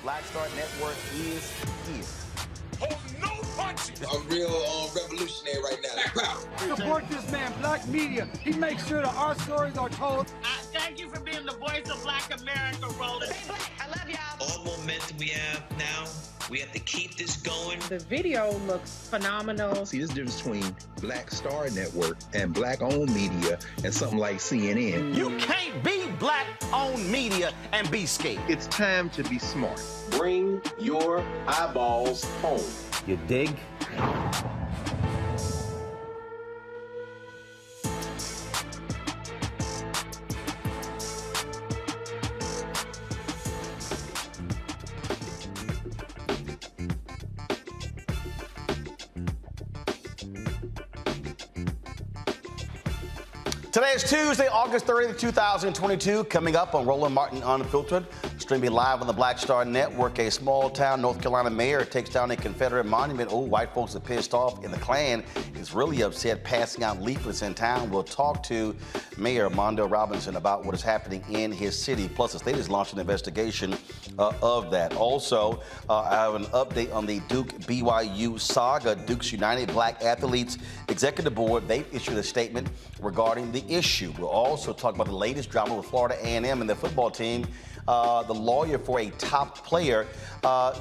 Black Star Network is here. Oh, no punches! I'm real revolutionary right now. Support this man, Black Media. He makes sure that our stories are told. Thank you for being the voice of Black America, Roland. Stay black. I love y'all. All momentum we have now, we have to keep this going. The video looks phenomenal. See, there's a difference between Black Star Network and Black-owned media and something like CNN. You can't be Black-owned media and be scared. It's time to be smart. Bring your eyeballs home. You dig? Today is Tuesday, August 30th, 2022. Coming up on Roland Martin Unfiltered, streaming live on the Black Star Network. A small town North Carolina mayor takes down a Confederate monument. Oh, white folks are pissed off, and the Klan is really upset, passing out leaflets in town. We'll talk to Mayor Mondale Robinson about what is happening in his city. Plus, the state has launched an investigation of that. Also, I have an update on the Duke BYU saga. Duke's United Black Athletes Executive Board, they issued a statement regarding the issue. We'll also talk about the latest drama with Florida A&M and the football team. The lawyer for a top player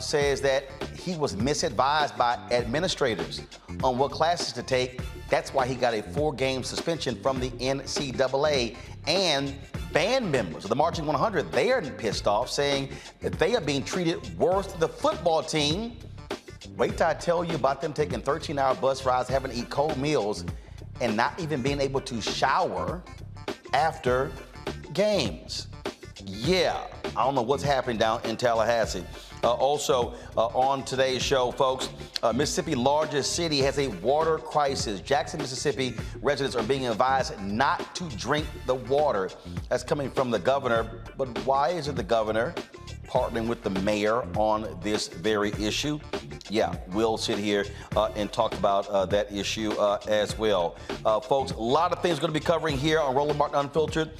says that he was misadvised by administrators on what classes to take. That's why he got a 4-game suspension from the NCAA. And band members of the Marching 100, they are pissed off, saying that they are being treated worse than the football team. Wait till I tell you about them taking 13-hour bus rides, having to eat cold meals, and not even being able to shower after games. Yeah, I don't know what's happening down in Tallahassee. Also, on today's show, folks, Mississippi's largest city has a water crisis. Jackson, Mississippi residents are being advised not to drink the water. That's coming from the governor. But why isn't the governor partnering with the mayor on this very issue? Yeah, we'll sit here and talk about that issue as well. Folks, a lot of things going to be covering here on Roland Martin Unfiltered.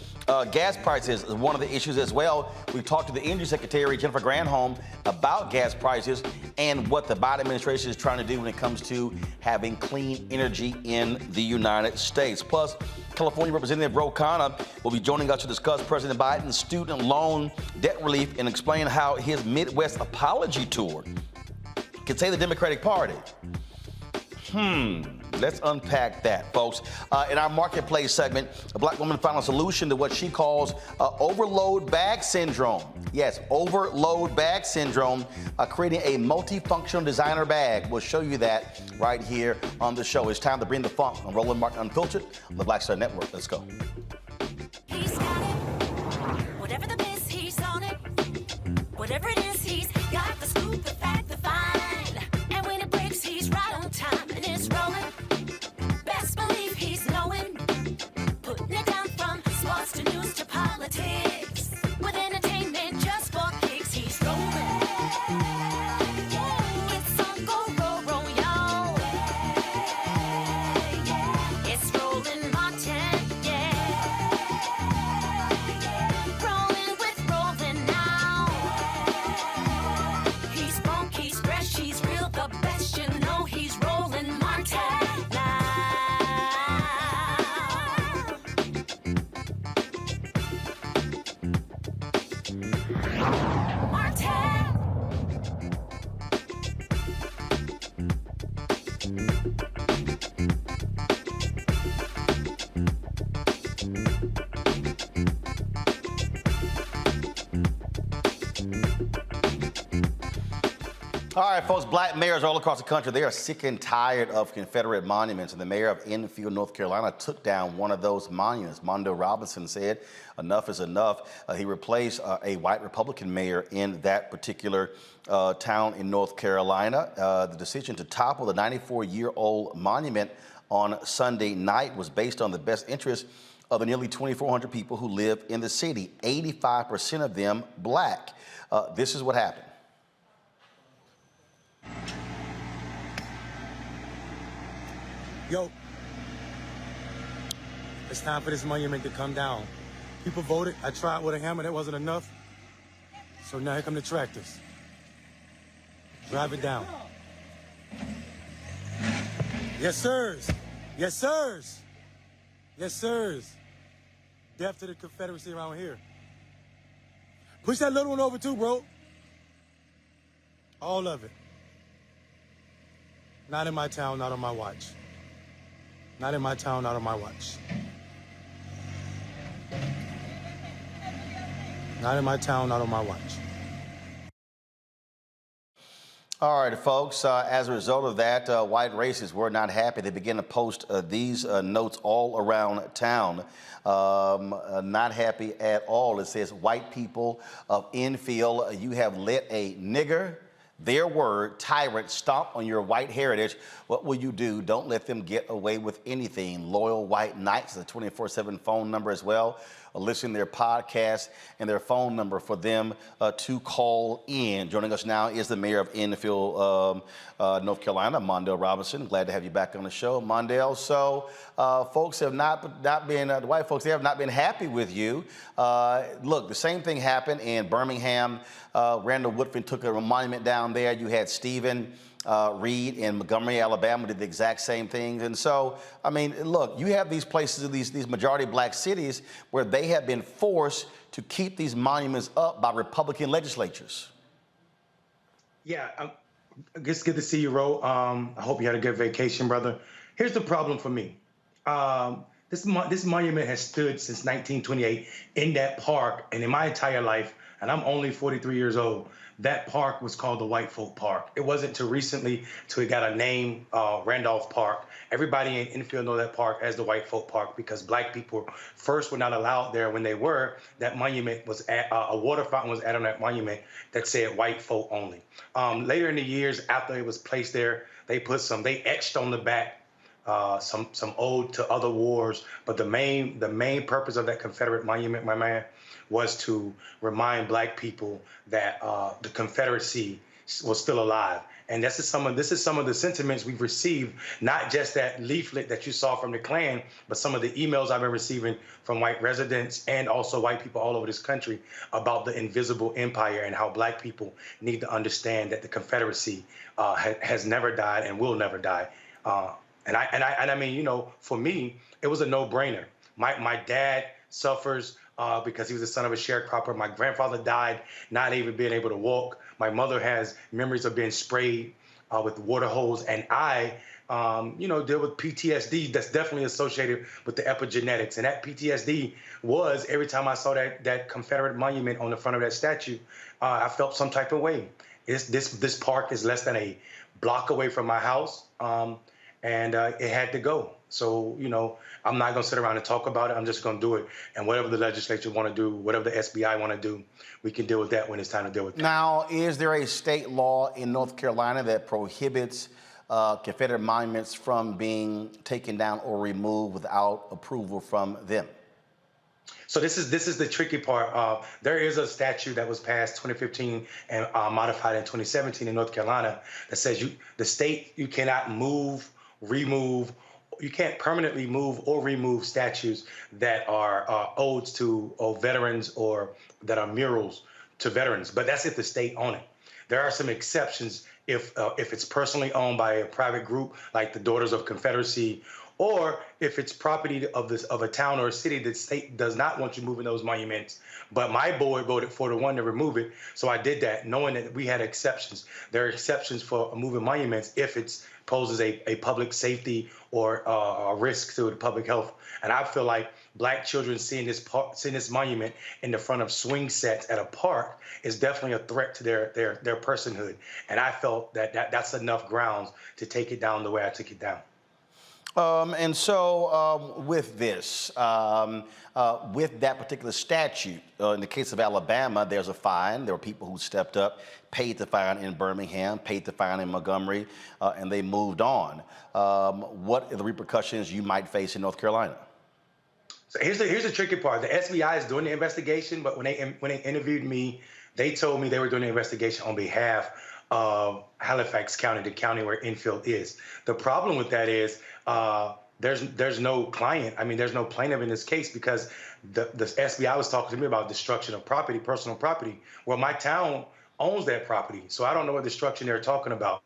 Gas prices is one of the issues as well. We talked to the Energy Secretary, Jennifer Granholm, about gas prices and what the Biden administration is trying to do when it comes to having clean energy in the United States. Plus, California Representative Khanna will be joining us to discuss President Biden's student loan debt relief and explain how his Midwest apology tour can save the Democratic Party. Let's unpack that, folks. In our marketplace segment, a black woman found a solution to what she calls overload bag syndrome. Yes, overload bag syndrome, creating a multifunctional designer bag. We'll show you that right here on the show. It's time to bring the funk on Roland Martin Unfiltered on the Black Star Network. Let's go. He's got it. Whatever the miss, he's on it. Whatever it is, he's got the scoop, the fact, the find. And when it breaks, he's right on time and it's rolling. Best believe he's knowing. Putting it down from sports to news to politics. With entertainment just for kicks, he's rolling. It's on Go Roll, y'all. It's Roland Martin, yeah. Rolling with Roland now. He's funk, he's fresh, he's real, the best, you know he's Roland Martin now. All right, folks, black mayors all across the country, they are sick and tired of Confederate monuments, and the mayor of Enfield, North Carolina, took down one of those monuments. Mondale Robinson said enough is enough. He replaced a white Republican mayor in that particular town in North Carolina. The decision to topple the 94-year-old monument on Sunday night was based on the best interest of the nearly 2,400 people who live in the city, 85% of them black. This is what happened. Yo, it's time for this monument to come down. People voted. I tried with a hammer. That wasn't enough. So now here come the tractors. Drive it down. Yes, sirs. Yes, sirs. Yes, sirs. Death to the Confederacy around here. Push that little one over too, bro. All of it. Not in my town, not on my watch. Not in my town, not on my watch. Not in my town, not on my watch. All right, folks, as a result of that, white racists were not happy. They began to post these notes all around town. Not happy at all. It says, white people of Enfield, you have let a nigger, their word, tyrant, stomp on your white heritage. What will you do? Don't let them get away with anything. Loyal White Knights, the 24/7 phone number as well. Listen to their podcast and their phone number for them to call in. Joining us now is the mayor of Enfield, North Carolina, Mondale Robinson. Glad to have you back on the show, Mondale. So folks have not been, the white folks, they have not been happy with you. Look, the same thing happened in Birmingham. Randall Woodfin took a monument down there. You had Stephen Reed in Montgomery, Alabama did the exact same thing. And so, I mean, look, you have these places, these majority black cities where they have been forced to keep these monuments up by Republican legislatures. Yeah, it's good to see you, Ro. I hope you had a good vacation, brother. Here's the problem for me. This monument has stood since 1928 in that park, and in my entire life, and I'm only 43 years old, that park was called the White Folk Park. It wasn't too recently till it got a name, Randolph Park. Everybody in Enfield know that park as the White Folk Park because black people first were not allowed there. When they were, that monument was at, a water fountain was added on that monument that said white folk only. Later in the years, after it was placed there, they etched on the back some ode to other wars. But the main purpose of that Confederate monument, my man, was to remind black people that the Confederacy was still alive. And this is some of the sentiments we've received, not just that leaflet that you saw from the Klan, but some of the emails I've been receiving from white residents and also white people all over this country about the invisible empire and how black people need to understand that the Confederacy has never died and will never die. And I mean, you know, for me, it was a no-brainer. My dad suffers because he was the son of a sharecropper. My grandfather died not even being able to walk. My mother has memories of being sprayed with water hose. And I, you know, deal with PTSD that's definitely associated with the epigenetics. And that PTSD was every time I saw that Confederate monument on the front of that statue, I felt some type of way. This park is less than a block away from my house. And it had to go. So, you know, I'm not going to sit around and talk about it. I'm just going to do it. And whatever the legislature want to do, whatever the SBI want to do, we can deal with that when it's time to deal with that. Now, is there a state law in North Carolina that prohibits Confederate monuments from being taken down or removed without approval from them? So this is the tricky part. There is a statute that was passed 2015 and modified in 2017 in North Carolina that says the state cannot move, remove, you can't permanently move or remove statues that are odes to veterans or that are murals to veterans. But that's if the state own it. There are some exceptions if it's personally owned by a private group like the Daughters of Confederacy, or if it's property of a town or a city, the state does not want you moving those monuments. But my board voted 4-1 to remove it, so I did that, knowing that we had exceptions. There are exceptions for moving monuments if it poses a public safety or a risk to the public health. And I feel like black children seeing this monument in the front of swing sets at a park is definitely a threat to their personhood. And I felt that's enough grounds to take it down the way I took it down. And so with this, with that particular statute, in the case of Alabama, there's a fine. There were people who stepped up, paid the fine in Birmingham, paid the fine in Montgomery, and they moved on. What are the repercussions you might face in North Carolina? So here's the tricky part. The SBI is doing the investigation, but when they interviewed me, they told me they were doing the investigation on behalf of Halifax County, the county where Enfield is. The problem with that is there's no client. I mean, there's no plaintiff in this case because the SBI was talking to me about destruction of property, personal property. Well, my town owns that property. So I don't know what destruction they're talking about.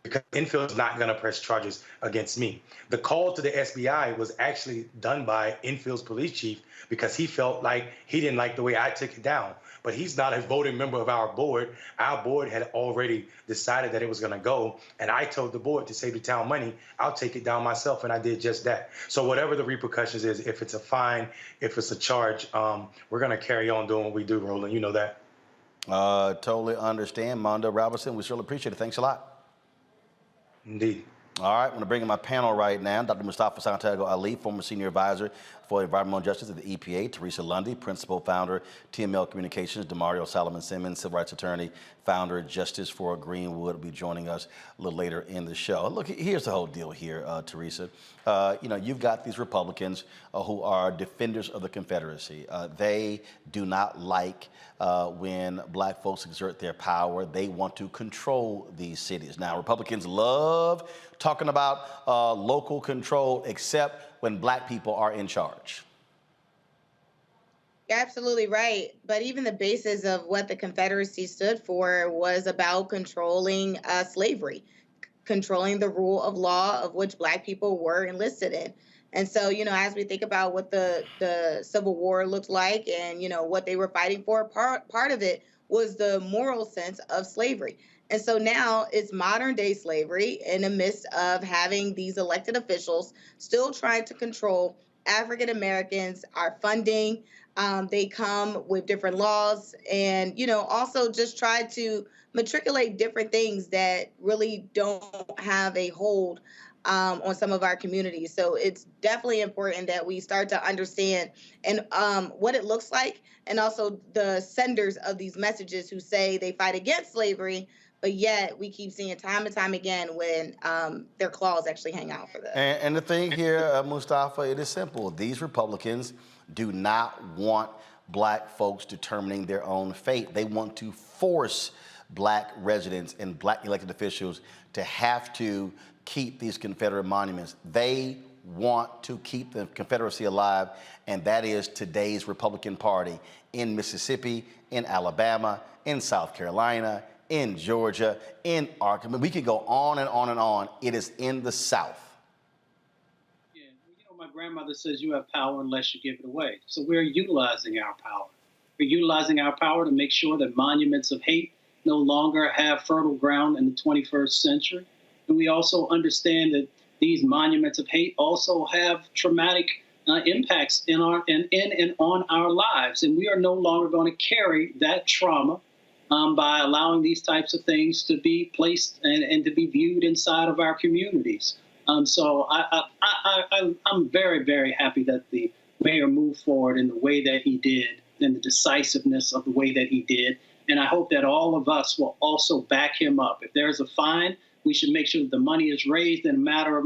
Because Infield is not going to press charges against me. The call to the SBI was actually done by Infield's police chief because he felt like he didn't like the way I took it down. But he's not a voting member of our board. Our board had already decided that it was going to go. And I told the board to save the town money, I'll take it down myself. And I did just that. So whatever the repercussions is, if it's a fine, if it's a charge, we're going to carry on doing what we do, Roland. You know that. Totally understand. Mondo Robinson, we surely appreciate it. Thanks a lot. Indeed. All right, I'm going to bring in my panel right now. Dr. Mustafa Santiago Ali, former senior advisor for environmental justice at the EPA. Teresa Lundy, principal founder, TML Communications. Demario Solomon Simmons, civil rights attorney, founder, Justice for Greenwood, will be joining us a little later in the show. Look, here's the whole deal here, Teresa. You've got these Republicans who are defenders of the Confederacy. They do not like when black folks exert their power. They want to control these cities. Now, Republicans love talking about local control, except when black people are in charge. You're absolutely right. But even the basis of what the Confederacy stood for was about controlling slavery, controlling the rule of law of which black people were enlisted in. And so, as we think about what the Civil War looked like and, what they were fighting for, part of it was the moral sense of slavery. And so now it's modern day slavery in the midst of having these elected officials still trying to control African Americans, our funding. They come with different laws and, also just try to matriculate different things that really don't have a hold on some of our communities. So it's definitely important that we start to understand and what it looks like, and also the senders of these messages who say they fight against slavery, but yet we keep seeing time and time again when their claws actually hang out for this. And the thing here, Mustafa, it is simple. These Republicans do not want black folks determining their own fate. They want to force black residents and black elected officials to have to keep these Confederate monuments. They want to keep the Confederacy alive, and that is today's Republican Party in Mississippi, in Alabama, in South Carolina, in Georgia, in Arkansas. We could go on and on and on. It is in the South. Yeah, my grandmother says you have power unless you give it away. So we're utilizing our power. We're utilizing our power to make sure that monuments of hate no longer have fertile ground in the 21st century. And we also understand that these monuments of hate also have traumatic impacts in our and on our lives. And we are no longer going to carry that trauma by allowing these types of things to be placed and to be viewed inside of our communities. So I'm very, very happy that the mayor moved forward in the way that he did and the decisiveness of the way that he did. And I hope that all of us will also back him up. If there's a fine, we should make sure that the money is raised in a matter of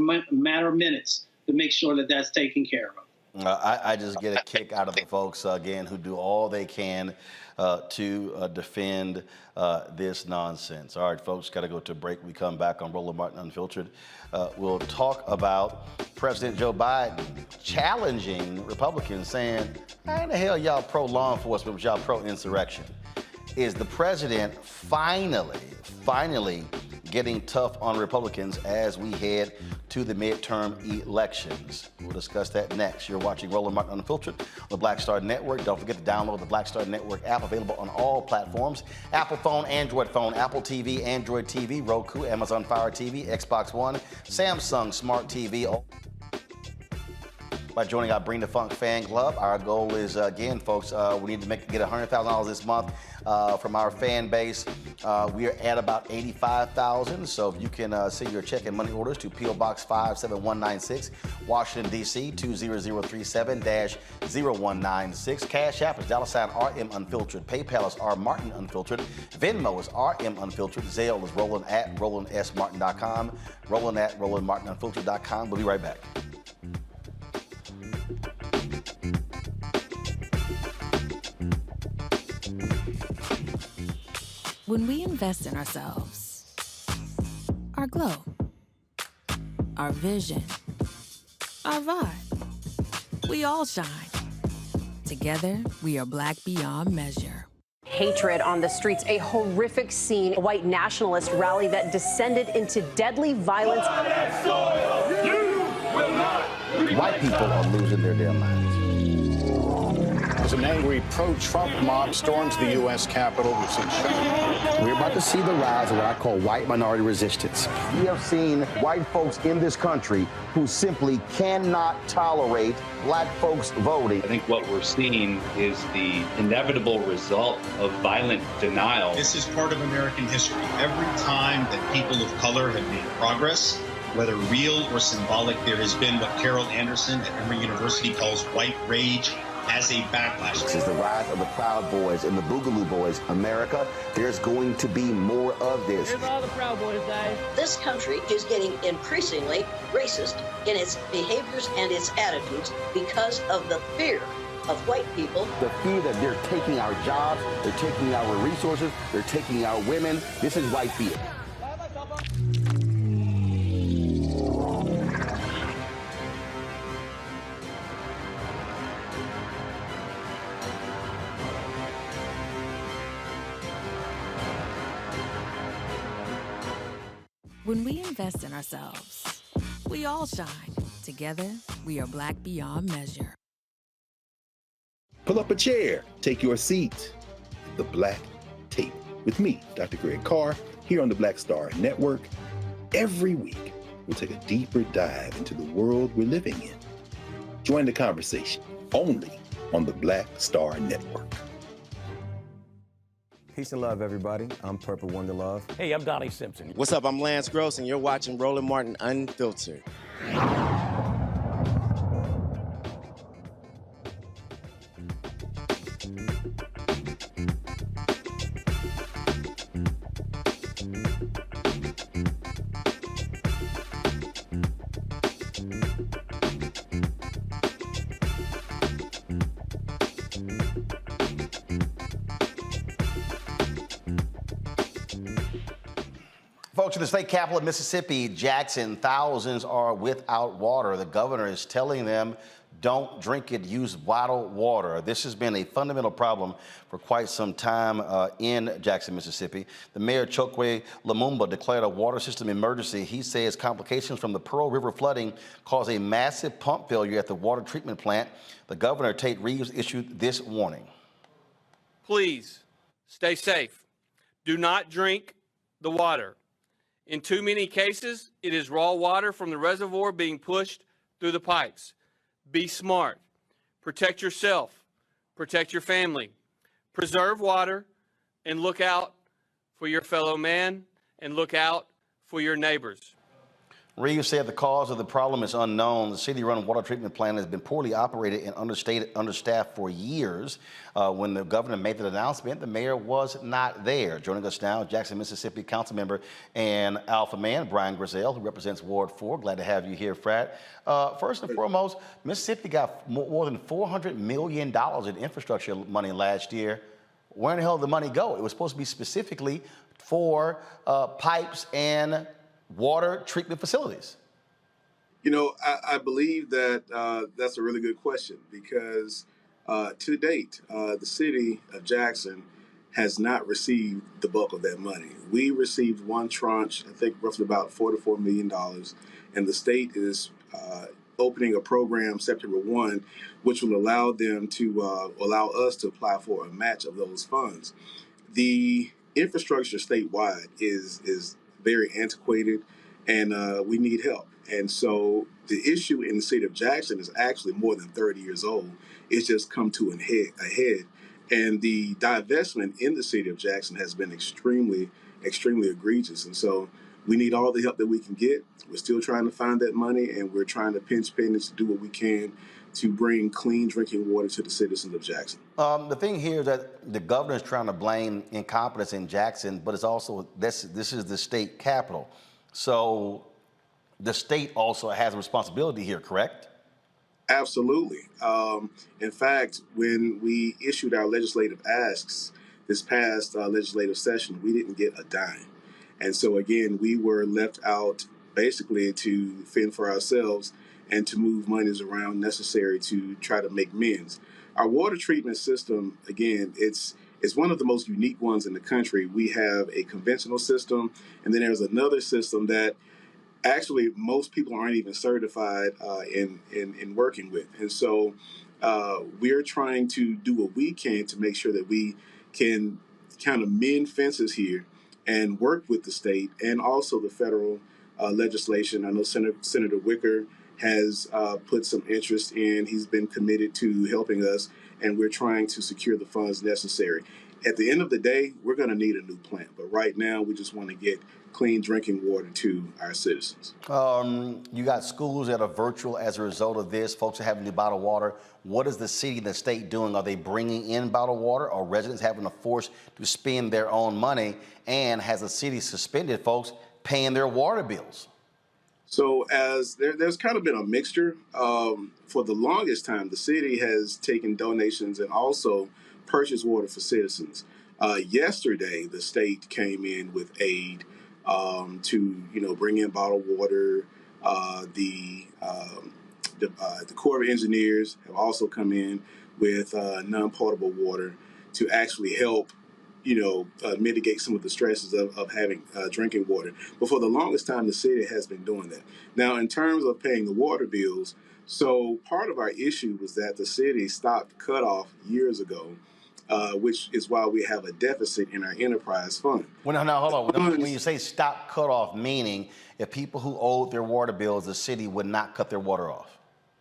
minutes to make sure that that's taken care of. I just get a kick out of the folks, again, who do all they can to defend this nonsense. All right, folks, got to go to a break. We come back on Roland Martin Unfiltered. We'll talk about President Joe Biden challenging Republicans, saying, how in the hell y'all pro-law enforcement, but y'all pro-insurrection? Is the president finally getting tough on Republicans as we head to the midterm elections? We'll discuss that next. You're watching Roland Martin Unfiltered on the Black Star Network. Don't forget to download the Black Star Network app, available on all platforms: Apple phone, Android phone, Apple TV, Android TV, Roku, Amazon Fire TV, Xbox One, Samsung Smart TV. By joining our Bring the Funk fan club. Our goal is, again, folks, we need to get $100,000 this month from our fan base. We are at about 85,000. So if you can send your check and money orders to P.O. Box 57196, Washington, D.C. 20037-0196. Cash App is $RM Unfiltered. PayPal is R Martin Unfiltered. Venmo is RM Unfiltered. Zelle is Roland at RolandSMartin.com. Roland at RolandMartinUnfiltered.com. We'll be right back. When we invest in ourselves, our glow, our vision, our vibe, we all shine. Together, we are black beyond measure. hatred on the streets, a horrific scene, a white nationalist rally that descended into deadly violence. White people are losing their damn minds. As an angry pro-Trump mob storms the U.S. Capitol, we've seen We're about to see the rise of what I call white minority resistance. We have seen white folks in this country who simply cannot tolerate black folks voting. I think what we're seeing is the inevitable result of violent denial. This is part of American history. Every time that people of color have made progress, whether real or symbolic, there has been what Carol Anderson at Emory University calls white rage as a backlash. This is the rise of the Proud Boys and the Boogaloo Boys. America, there's going to be more of this. Here's all the Proud Boys, guys. This country is getting increasingly racist in its behaviors and its attitudes because of the fear of white people. The fear that they're taking our jobs, they're taking our resources, they're taking our women. This is white fear. When we invest in ourselves, we all shine. Together, we are Black beyond measure. Pull up a chair, take your seat. The Black Tape with me, Dr. Greg Carr, here on the Black Star Network. Every week, we'll take a deeper dive into the world we're living in. Join the conversation only on the Black Star Network. Peace and love, everybody. I'm Purple Wonder Love. Hey, I'm Donnie Simpson. What's up? I'm Lance Gross, and you're watching Roland Martin Unfiltered. Folks, in the state capital of Mississippi, Jackson, thousands are without water. The governor is telling them, don't drink it, use bottled water. This has been a fundamental problem for quite some time in Jackson, Mississippi. The mayor, Chokwe Lumumba, declared a water system emergency. He says complications from the Pearl River flooding caused a massive pump failure at the water treatment plant. The governor, Tate Reeves, issued this warning. Please stay safe. Do not drink the water. In too many cases, it is raw water from the reservoir being pushed through the pipes. Be smart. Protect yourself. Protect your family. Preserve water and look out for your fellow man and look out for your neighbors. Reeves said the cause of the problem is unknown. The city-run water treatment plant has been poorly operated and understaffed for years. When the governor made that announcement, the mayor was not there. Joining us now, Jackson, Mississippi council member and Alpha man, Brian Grizzell, who represents Ward 4. Glad to have you here, Frat. First and foremost, Mississippi got more than $400 million in infrastructure money last year. Where in the hell did the money go? It was supposed to be specifically for pipes and water treatment facilities. You know, I believe that that's a really good question because to date, the city of Jackson has not received the bulk of that money. We received one tranche, I think roughly about $4 million, and the state is opening a program September 1, which will allow them to allow us to apply for a match of those funds. The infrastructure statewide is very antiquated, and we need help. And so the issue in the city of Jackson is actually more than 30 years old. It's just come to a head. And the divestment in the city of Jackson has been extremely egregious. And so we need all the help that we can get. We're still trying to find that money, and we're trying to pinch pennies to do what we can to bring clean drinking water to the citizens of Jackson. The thing here is that the governor is trying to blame incompetence in Jackson, but it's also, this is the state capital. So the state also has a responsibility here, correct? Absolutely. In fact, when we issued our legislative asks this past legislative session, we didn't get a dime. And so again, we were left out basically to fend for ourselves and to move monies around necessary to try to make amends. Our water treatment system, again, it's It's one of the most unique ones in the country. We have a conventional system, and then there's another system that actually most people aren't even certified in working with. And so we're trying to do what we can to make sure that we can kind of mend fences here and work with the state and also the federal legislation. I know Senator Wicker has put some interest in. He's been committed to helping us, and we're trying to secure the funds necessary. At the end of the day, we're going to need a new plant. But right now, we just want to get clean drinking water to our citizens. You got schools that are virtual as a result of this. Folks are having to bottle water. What is the city and the state doing? Are they bringing in bottled water, or residents having to force to spend their own money? And has the city suspended folks paying their water bills? So as there's kind of been a mixture. For the longest time, the city has taken donations and also purchased water for citizens. Yesterday, the state came in with aid to bring in bottled water. The Corps of Engineers have also come in with non-potable water to actually help mitigate some of the stresses of having drinking water. But for the longest time, the city has been doing that. Now, in terms of paying the water bills, so part of our issue was that the city stopped cutoff years ago, which is why we have a deficit in our enterprise fund. Well, now, hold on. When you say stop cutoff, meaning if people who owed their water bills, the city would not cut their water off.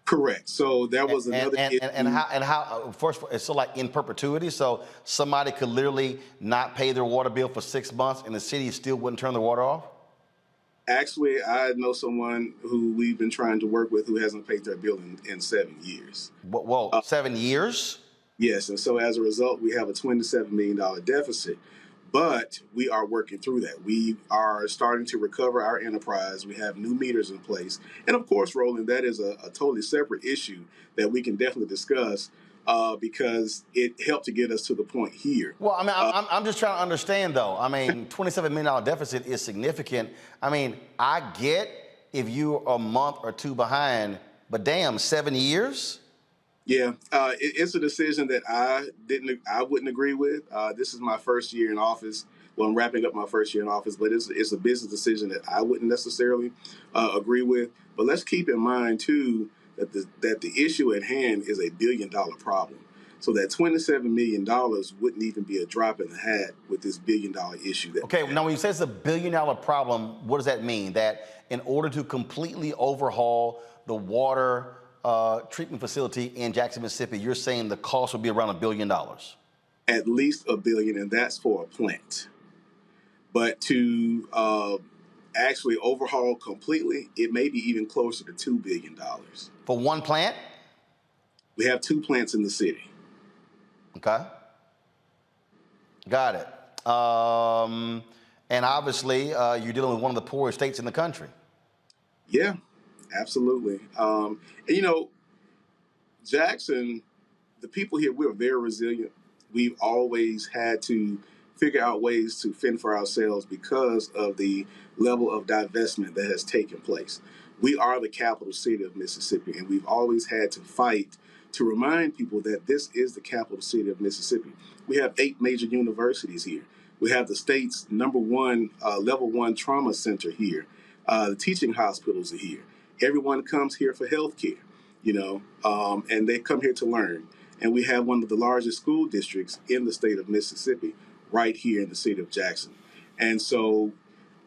Correct. So that was another issue. And how first, it's so like in perpetuity. So somebody could literally not pay their water bill for 6 months and the city still wouldn't turn the water off? Actually, I know someone who we've been trying to work with who hasn't paid their bill in 7 years. Whoa, 7 years? Yes. And so as a result, we have a $27 million deficit. But we are working through that. We are starting to recover our enterprise. We have new meters in place. And of course, Roland, that is a totally separate issue that we can definitely discuss because it helped to get us to the point here. Well, I mean, I'm just trying to understand, though. I mean, $27 million deficit is significant. I mean, I get if you're a month or two behind, but damn, 7 years? Yeah, it's a decision that I wouldn't agree with. This is my first year in office. Well, I'm wrapping up my first year in office, but it's a business decision that I wouldn't necessarily agree with. But let's keep in mind too that the issue at hand is $1 billion problem. So that $27 million wouldn't even be a drop in the hat with this $1 billion issue. Okay, now when you say it's $1 billion problem, what does that mean? That in order to completely overhaul the water treatment facility in Jackson, Mississippi, you're saying the cost would be around $1 billion? At least $1 billion, and that's for a plant. But to actually overhaul completely, it may be even closer to $2 billion. For one plant? We have 2 plants in the city. Okay. Got it. And obviously, you're dealing with one of the poorest states in the country. Yeah. Absolutely. And Jackson, the people here, we're very resilient. We've always had to figure out ways to fend for ourselves because of the level of divestment that has taken place. We are the capital city of Mississippi, and we've always had to fight to remind people that this is the capital city of Mississippi. We have 8 major universities here. We have the state's #1 level 1 trauma center here. The teaching hospitals are here. Everyone comes here for health care, and they come here to learn. And we have one of the largest school districts in the state of Mississippi right here in the city of Jackson. And so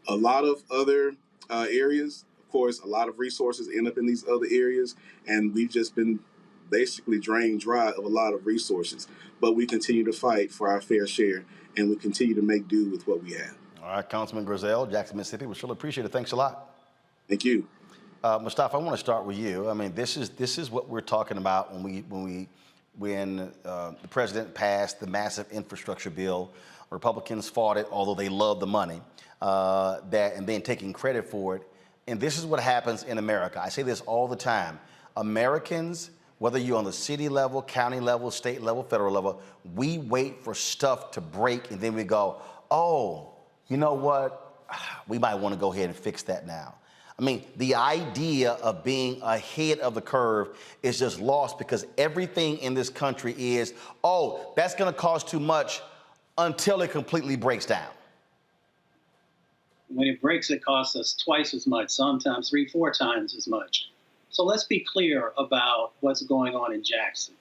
a lot of other areas, of course, a lot of resources end up in these other areas, and we've just been basically drained dry of a lot of resources. But we continue to fight for our fair share, and we continue to make do with what we have. All right, Councilman Grizzell, Jackson, Mississippi, we surely appreciate it. Thanks a lot. Thank you. Mustafa, I want to start with you. I mean, this is what we're talking about when the president passed the massive infrastructure bill. Republicans fought it, although they love the money, and then taking credit for it. And this is what happens in America. I say this all the time. Americans, whether you're on the city level, county level, state level, federal level, we wait for stuff to break, and then we go, oh, you know what? We might want to go ahead and fix that now. I mean, the idea of being ahead of the curve is just lost because everything in this country is, oh, that's going to cost too much. until it completely breaks down. When it breaks, it costs us twice as much, sometimes 3-4 times as much. So let's be clear about what's going on in Jackson.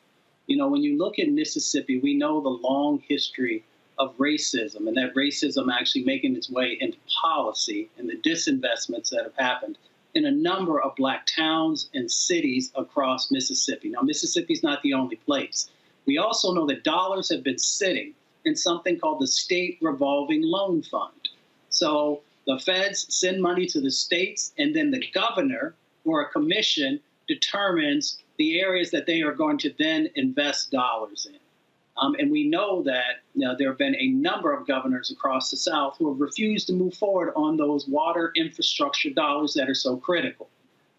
You know, when you look at Mississippi, we know the long history of racism, and that racism actually making its way into policy and the disinvestments that have happened in a number of Black towns and cities across Mississippi. Now, Mississippi's not the only place. We also know that dollars have been sitting in something called the State Revolving Loan Fund. So the feds send money to the states, and then the governor or a commission determines the areas that they are going to then invest dollars in. And we know that there have been a number of governors across the South who have refused to move forward on those water infrastructure dollars that are so critical.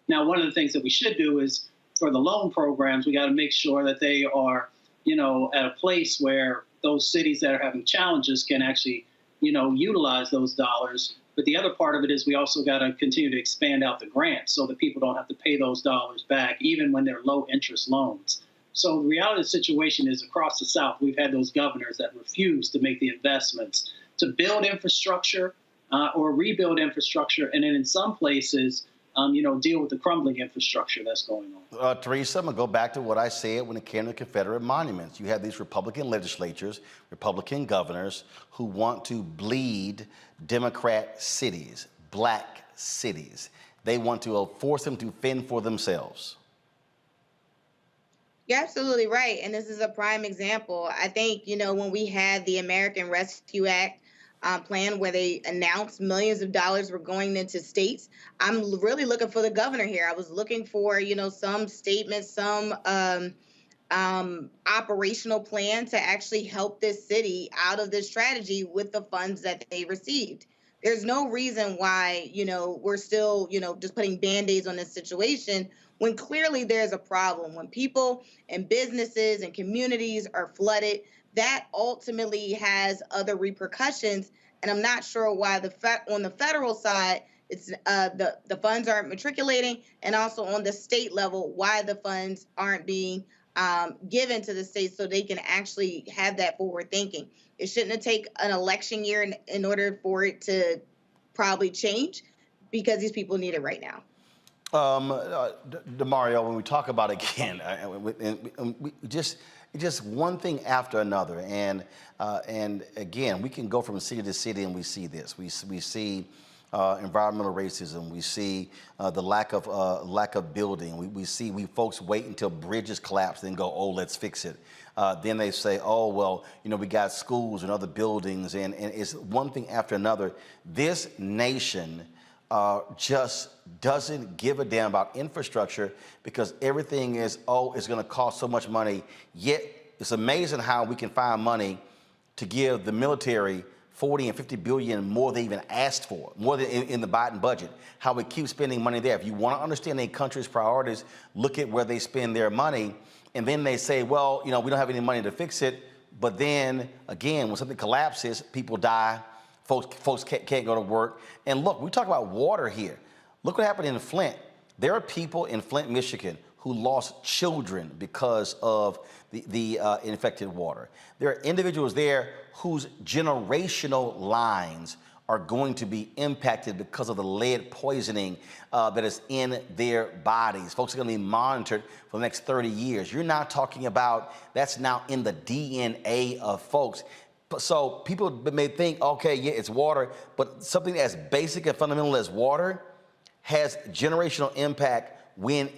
Now, one of the things that we should do is for the loan programs, we got to make sure that they are, at a place where those cities that are having challenges can actually, utilize those dollars. But the other part of it is we also got to continue to expand out the grants so that people don't have to pay those dollars back, even when they're low interest loans. So the reality of the situation is across the South, we've had those governors that refuse to make the investments to build infrastructure or rebuild infrastructure, and then in some places, deal with the crumbling infrastructure that's going on. Teresa, I'm going to go back to what I said when it came to Confederate monuments. You have these Republican legislatures, Republican governors who want to bleed Democrat cities, Black cities. They want to force them to fend for themselves. You're absolutely right. And this is a prime example. I think, when we had the American Rescue Act plan where they announced millions of dollars were going into states, I'm really looking for the governor here. I was looking for, some statements, some operational plan to actually help this city out of this strategy with the funds that they received. There's no reason why, we're still, just putting Band-Aids on this situation when clearly there's a problem. When people and businesses and communities are flooded, that ultimately has other repercussions. And I'm not sure why on the federal side, it's the funds aren't matriculating, and also on the state level, why the funds aren't being given to the states so they can actually have that forward thinking. It shouldn't have taken an election year in order for it to probably change, because these people need it right now. DeMario, when we talk about again, we just one thing after another, and again, we can go from city to city and we see this. We see environmental racism. We see the lack of building. We see folks wait until bridges collapse, then go, oh, let's fix it. Then they say, oh, well, we got schools and other buildings, and it's one thing after another. This nation just doesn't give a damn about infrastructure, because everything is, it's going to cost so much money. Yet it's amazing how we can find money to give the military 40 and 50 billion more than even asked for, more than in the Biden budget. How we keep spending money there. If you want to understand a country's priorities, look at where they spend their money, and then they say, well, we don't have any money to fix it. But then again, when something collapses, people die. Folks can't go to work. And look, we talk about water here. Look what happened in Flint. There are people in Flint, Michigan, who lost children because of the infected water. There are individuals there whose generational lines are going to be impacted because of the lead poisoning that is in their bodies. Folks are going to be monitored for the next 30 years. You're now talking about that's now in the DNA of folks. So people may think, okay, yeah, it's water, but something as basic and fundamental as water has generational impact when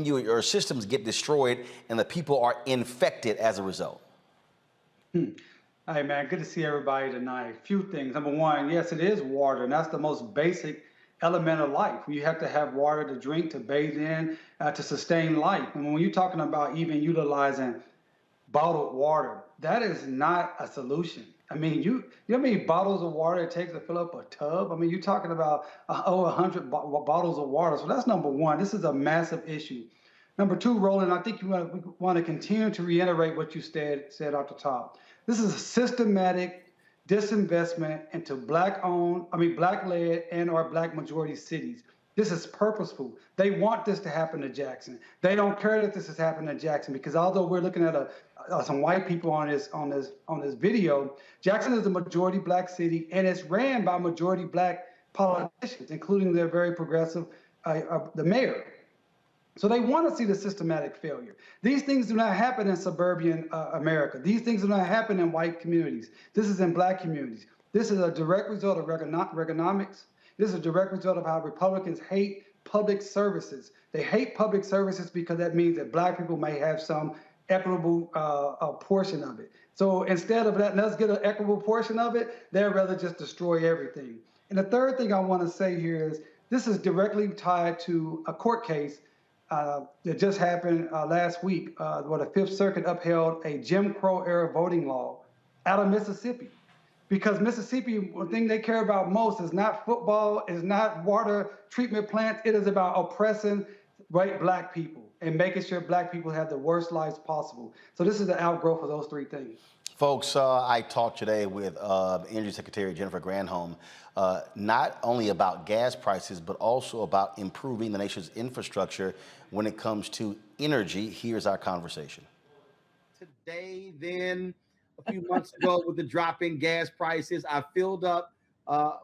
your systems get destroyed and the people are infected as a result. Hey, man, good to see everybody tonight. A few things. Number one, yes, it is water, and that's the most basic element of life. You have to have water to drink, to bathe in, to sustain life. And when you're talking about even utilizing bottled water, that is not a solution. I mean, you know how many bottles of water it takes to fill up a tub? I mean, you're talking about 100 bottles of water. So that's number one. This is a massive issue. Number two, Roland, I think we want to continue to reiterate what you said off the top. This is a systematic disinvestment into Black-led and or Black majority cities. This is purposeful. They want this to happen to Jackson. They don't care that this is happening to Jackson, because although we're looking at some white people on this video. Jackson is a majority black city, and it's ran by majority black politicians, including their very progressive, the mayor. So they want to see the systematic failure. These things do not happen in suburban America. These things do not happen in white communities. This is in black communities. This is a direct result of Reaganomics. This is a direct result of how Republicans hate public services. They hate public services because that means that black people may have some equitable portion of it. So instead of letting us get an equitable portion of it, they'd rather just destroy everything. And the third thing I want to say here is this is directly tied to a court case that just happened last week, where the Fifth Circuit upheld a Jim Crow era voting law out of Mississippi. Because Mississippi, the thing they care about most is not football, is not water treatment plants. It is about oppressing white black people and making sure black people have the worst lives possible. So this is the outgrowth of those three things. Folks, I talked today with Energy Secretary Jennifer Granholm, not only about gas prices, but also about improving the nation's infrastructure when it comes to energy. Here's our conversation. Today, then, a few months ago with the drop in gas prices, I filled up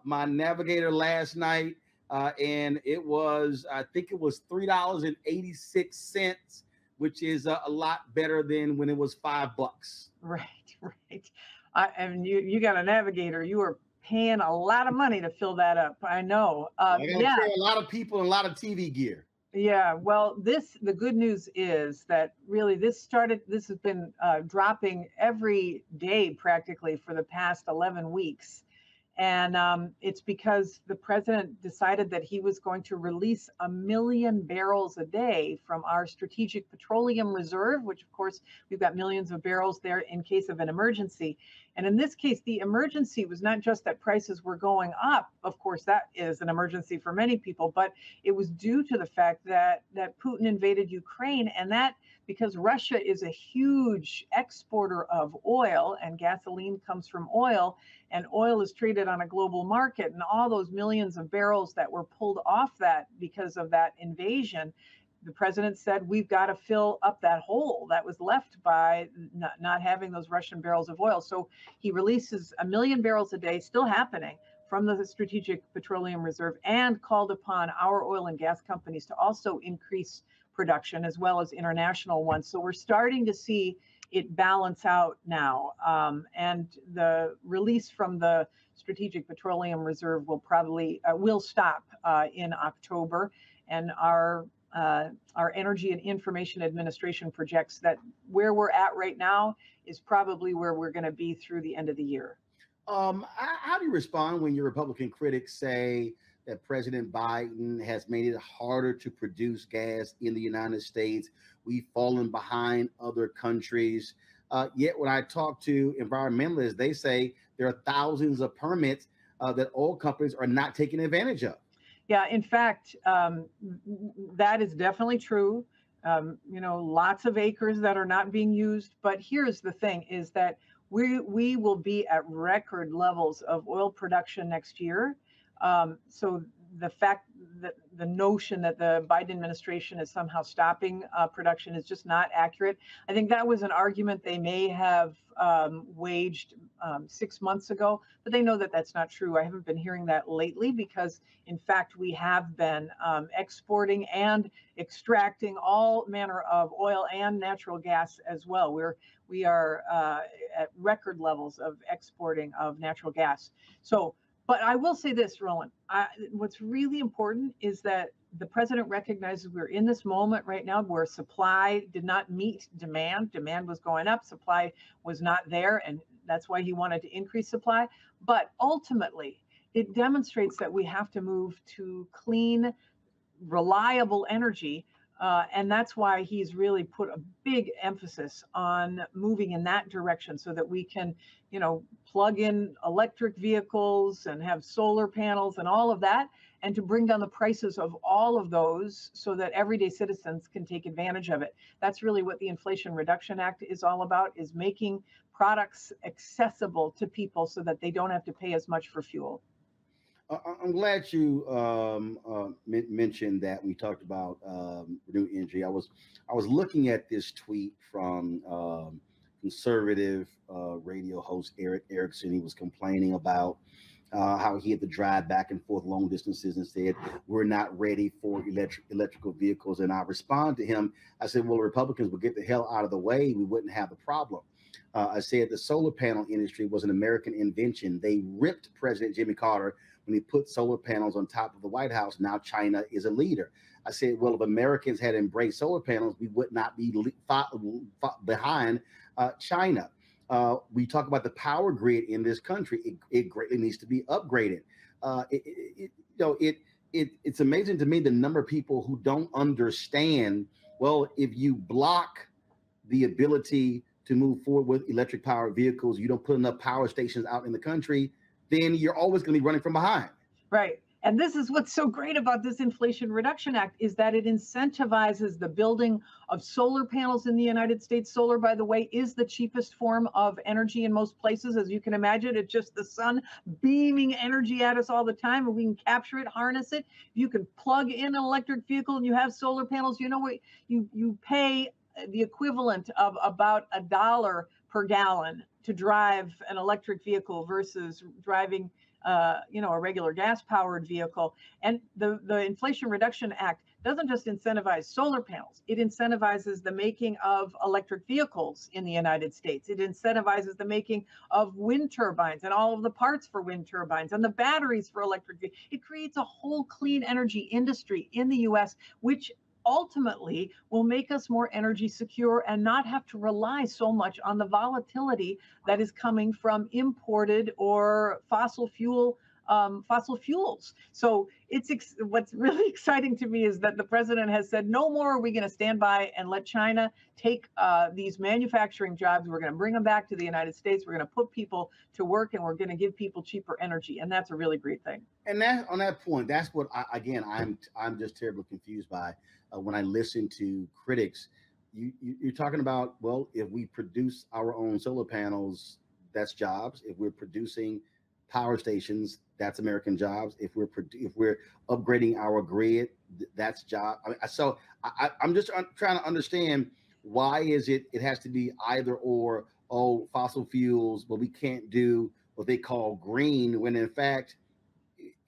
my Navigator last night, and it was, I think it was $3.86, which is a lot better than when it was $5. Right. And you got a Navigator. You were paying a lot of money to fill that up. I know. I carry a lot of people and a lot of TV gear. Yeah. Well, the good news is that really this has been dropping every day practically for the past 11 weeks. And it's because the president decided that he was going to release 1 million barrels a day from our strategic petroleum reserve, which of course we've got millions of barrels there in case of an emergency. And in this case, the emergency was not just that prices were going up. Of course, that is an emergency for many people, but it was due to the fact that Putin invaded Ukraine, and that because Russia is a huge exporter of oil, and gasoline comes from oil, and oil is traded on a global market, and all those millions of barrels that were pulled off that because of that invasion, the president said, we've got to fill up that hole that was left by not having those Russian barrels of oil. So he releases 1 million barrels a day, still happening, from the Strategic Petroleum Reserve, and called upon our oil and gas companies to also increase production as well as international ones. So we're starting to see it balance out now. And the release from the Strategic Petroleum Reserve will probably will stop in October. And our Energy and Information Administration projects that where we're at right now is probably where we're going to be through the end of the year. How do you respond when your Republican critics say that President Biden has made it harder to produce gas in the United States? We've fallen behind other countries. Yet when I talk to environmentalists, they say there are thousands of permits that oil companies are not taking advantage of. Yeah, in fact, that is definitely true. Lots of acres that are not being used. But here's the thing is that we will be at record levels of oil production next year. So the fact that the notion that the Biden administration is somehow stopping production is just not accurate. I think that was an argument they may have waged 6 months ago, but they know that that's not true. I haven't been hearing that lately because, in fact, we have been exporting and extracting all manner of oil and natural gas as well. We are at record levels of exporting of natural gas. But I will say this, Roland, what's really important is that the president recognizes we're in this moment right now where supply did not meet demand. Demand was going up, supply was not there, and that's why he wanted to increase supply. But ultimately, it demonstrates that we have to move to clean, reliable energy. And that's why he's really put a big emphasis on moving in that direction so that we can, plug in electric vehicles and have solar panels and all of that, and to bring down the prices of all of those so that everyday citizens can take advantage of it. That's really what the Inflation Reduction Act is all about, is making products accessible to people so that they don't have to pay as much for fuel. I'm glad you mentioned that we talked about renewable energy. I was looking at this tweet from conservative radio host, Eric Erickson. He was complaining about how he had to drive back and forth long distances and said, we're not ready for electrical vehicles. And I responded to him. I said, well, Republicans would get the hell out of the way. We wouldn't have the problem. I said the solar panel industry was an American invention. They ripped President Jimmy Carter when he put solar panels on top of the White House. Now China is a leader. I said, well, if Americans had embraced solar panels, we would not be behind China. We talk about the power grid in this country. It greatly needs to be upgraded. It's amazing to me the number of people who don't understand. Well, if you block the ability to move forward with electric powered vehicles, you don't put enough power stations out in the country, then you're always going to be running from behind. Right. And this is what's so great about this Inflation Reduction Act is that it incentivizes the building of solar panels in the United States. Solar, by the way, is the cheapest form of energy in most places. As you can imagine, it's just the sun beaming energy at us all the time, and we can capture it, harness it. You can plug in an electric vehicle and you have solar panels. You know what? You pay the equivalent of about $1 per gallon to drive an electric vehicle versus driving a regular gas-powered vehicle. And the Inflation Reduction Act doesn't just incentivize solar panels. It incentivizes the making of electric vehicles in the United States. It incentivizes the making of wind turbines and all of the parts for wind turbines and the batteries for electric vehicles. It creates a whole clean energy industry in the U.S., which ultimately will make us more energy secure and not have to rely so much on the volatility that is coming from imported or fossil fuels. So what's really exciting to me is that the president has said, no more are we going to stand by and let China take these manufacturing jobs. We're going to bring them back to the United States. We're going to put people to work and we're going to give people cheaper energy. And that's a really great thing. And that on that point, that's what I'm just terribly confused by when I listen to critics. You're talking about, well, if we produce our own solar panels, that's jobs. If we're producing power stations, that's American jobs. If we're upgrading our grid, that's job. I'm just trying to understand, why is it has to be either or? Oh, fossil fuels, but we can't do what they call green, when in fact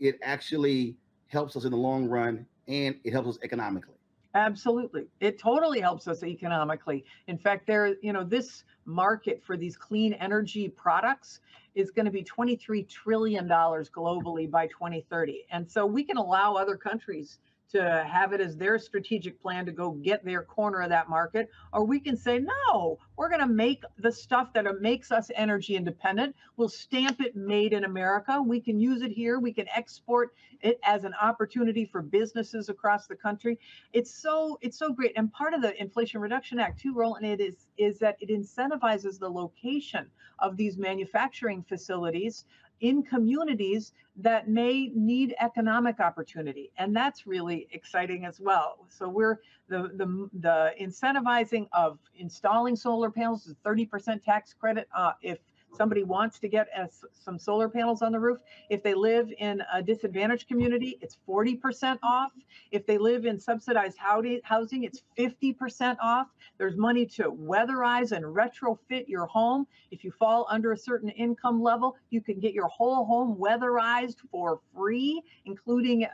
it actually helps us in the long run and it helps us economically. Absolutely. It totally helps us economically. In fact, this market for these clean energy products is going to be $23 trillion globally by 2030. And so we can allow other countries to have it as their strategic plan to go get their corner of that market, or we can say, no, we're going to make the stuff that makes us energy independent. We'll stamp it made in America. We can use it here. We can export it as an opportunity for businesses across the country. It's so great. And part of the Inflation Reduction Act too, Roland, is that it incentivizes the location of these manufacturing facilities in communities that may need economic opportunity. And that's really exciting as well. So we're the incentivizing of installing solar panels is 30% tax credit if somebody wants to get some solar panels on the roof. If they live in a disadvantaged community, it's 40% off. If they live in subsidized housing, it's 50% off. There's money to weatherize and retrofit your home. If you fall under a certain income level, you can get your whole home weatherized for free, including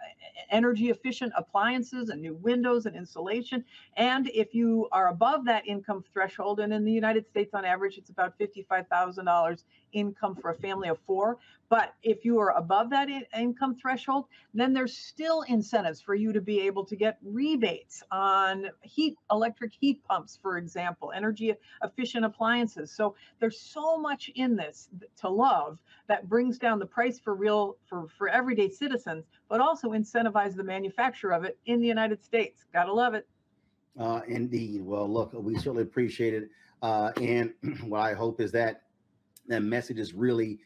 energy efficient appliances and new windows and insulation. And if you are above that income threshold, and in the United States on average, it's about $55,000 income for a family of 4. But if you are above that income threshold, then there's still incentives for you to be able to get rebates on electric heat pumps, for example, energy efficient appliances. So there's so much in this to love that brings down the price for everyday citizens, but also incentivize the manufacture of it in the United States. Gotta love it. Indeed. Well, look, we certainly appreciate it. And what I hope is that message is really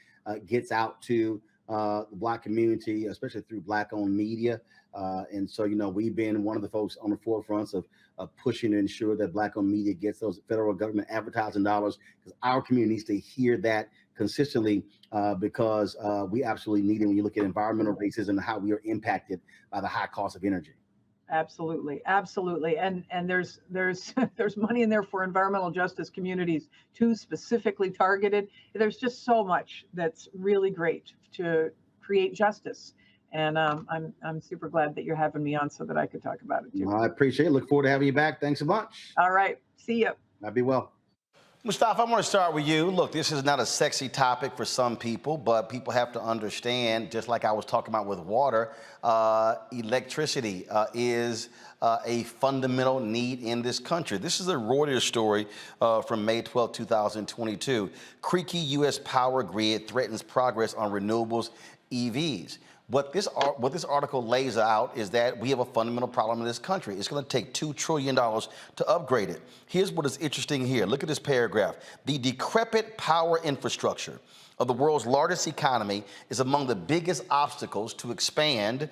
gets out to the Black community, especially through Black-owned media. And so, we've been one of the folks on the forefronts of pushing to ensure that Black-owned media gets those federal government advertising dollars, because our community needs to hear that consistently, because we absolutely need it when you look at environmental racism and how we are impacted by the high cost of energy. Absolutely, absolutely, and there's there's money in there for environmental justice communities too, specifically targeted. There's just so much that's really great to create justice, and I'm super glad that you're having me on so that I could talk about it too. Well, I appreciate it. Look forward to having you back. Thanks a bunch. All right, see ya. Be well. Mustafa, I want to start with you. Look, this is not a sexy topic for some people, but people have to understand, just like I was talking about with water, electricity is a fundamental need in this country. This is a Reuters story from May 12, 2022. Creaky U.S. power grid threatens progress on renewables EVs. What this article lays out is that we have a fundamental problem in this country. It's going to take $2 trillion to upgrade it. Here's what is interesting here. Look at this paragraph. The decrepit power infrastructure of the world's largest economy is among the biggest obstacles to expand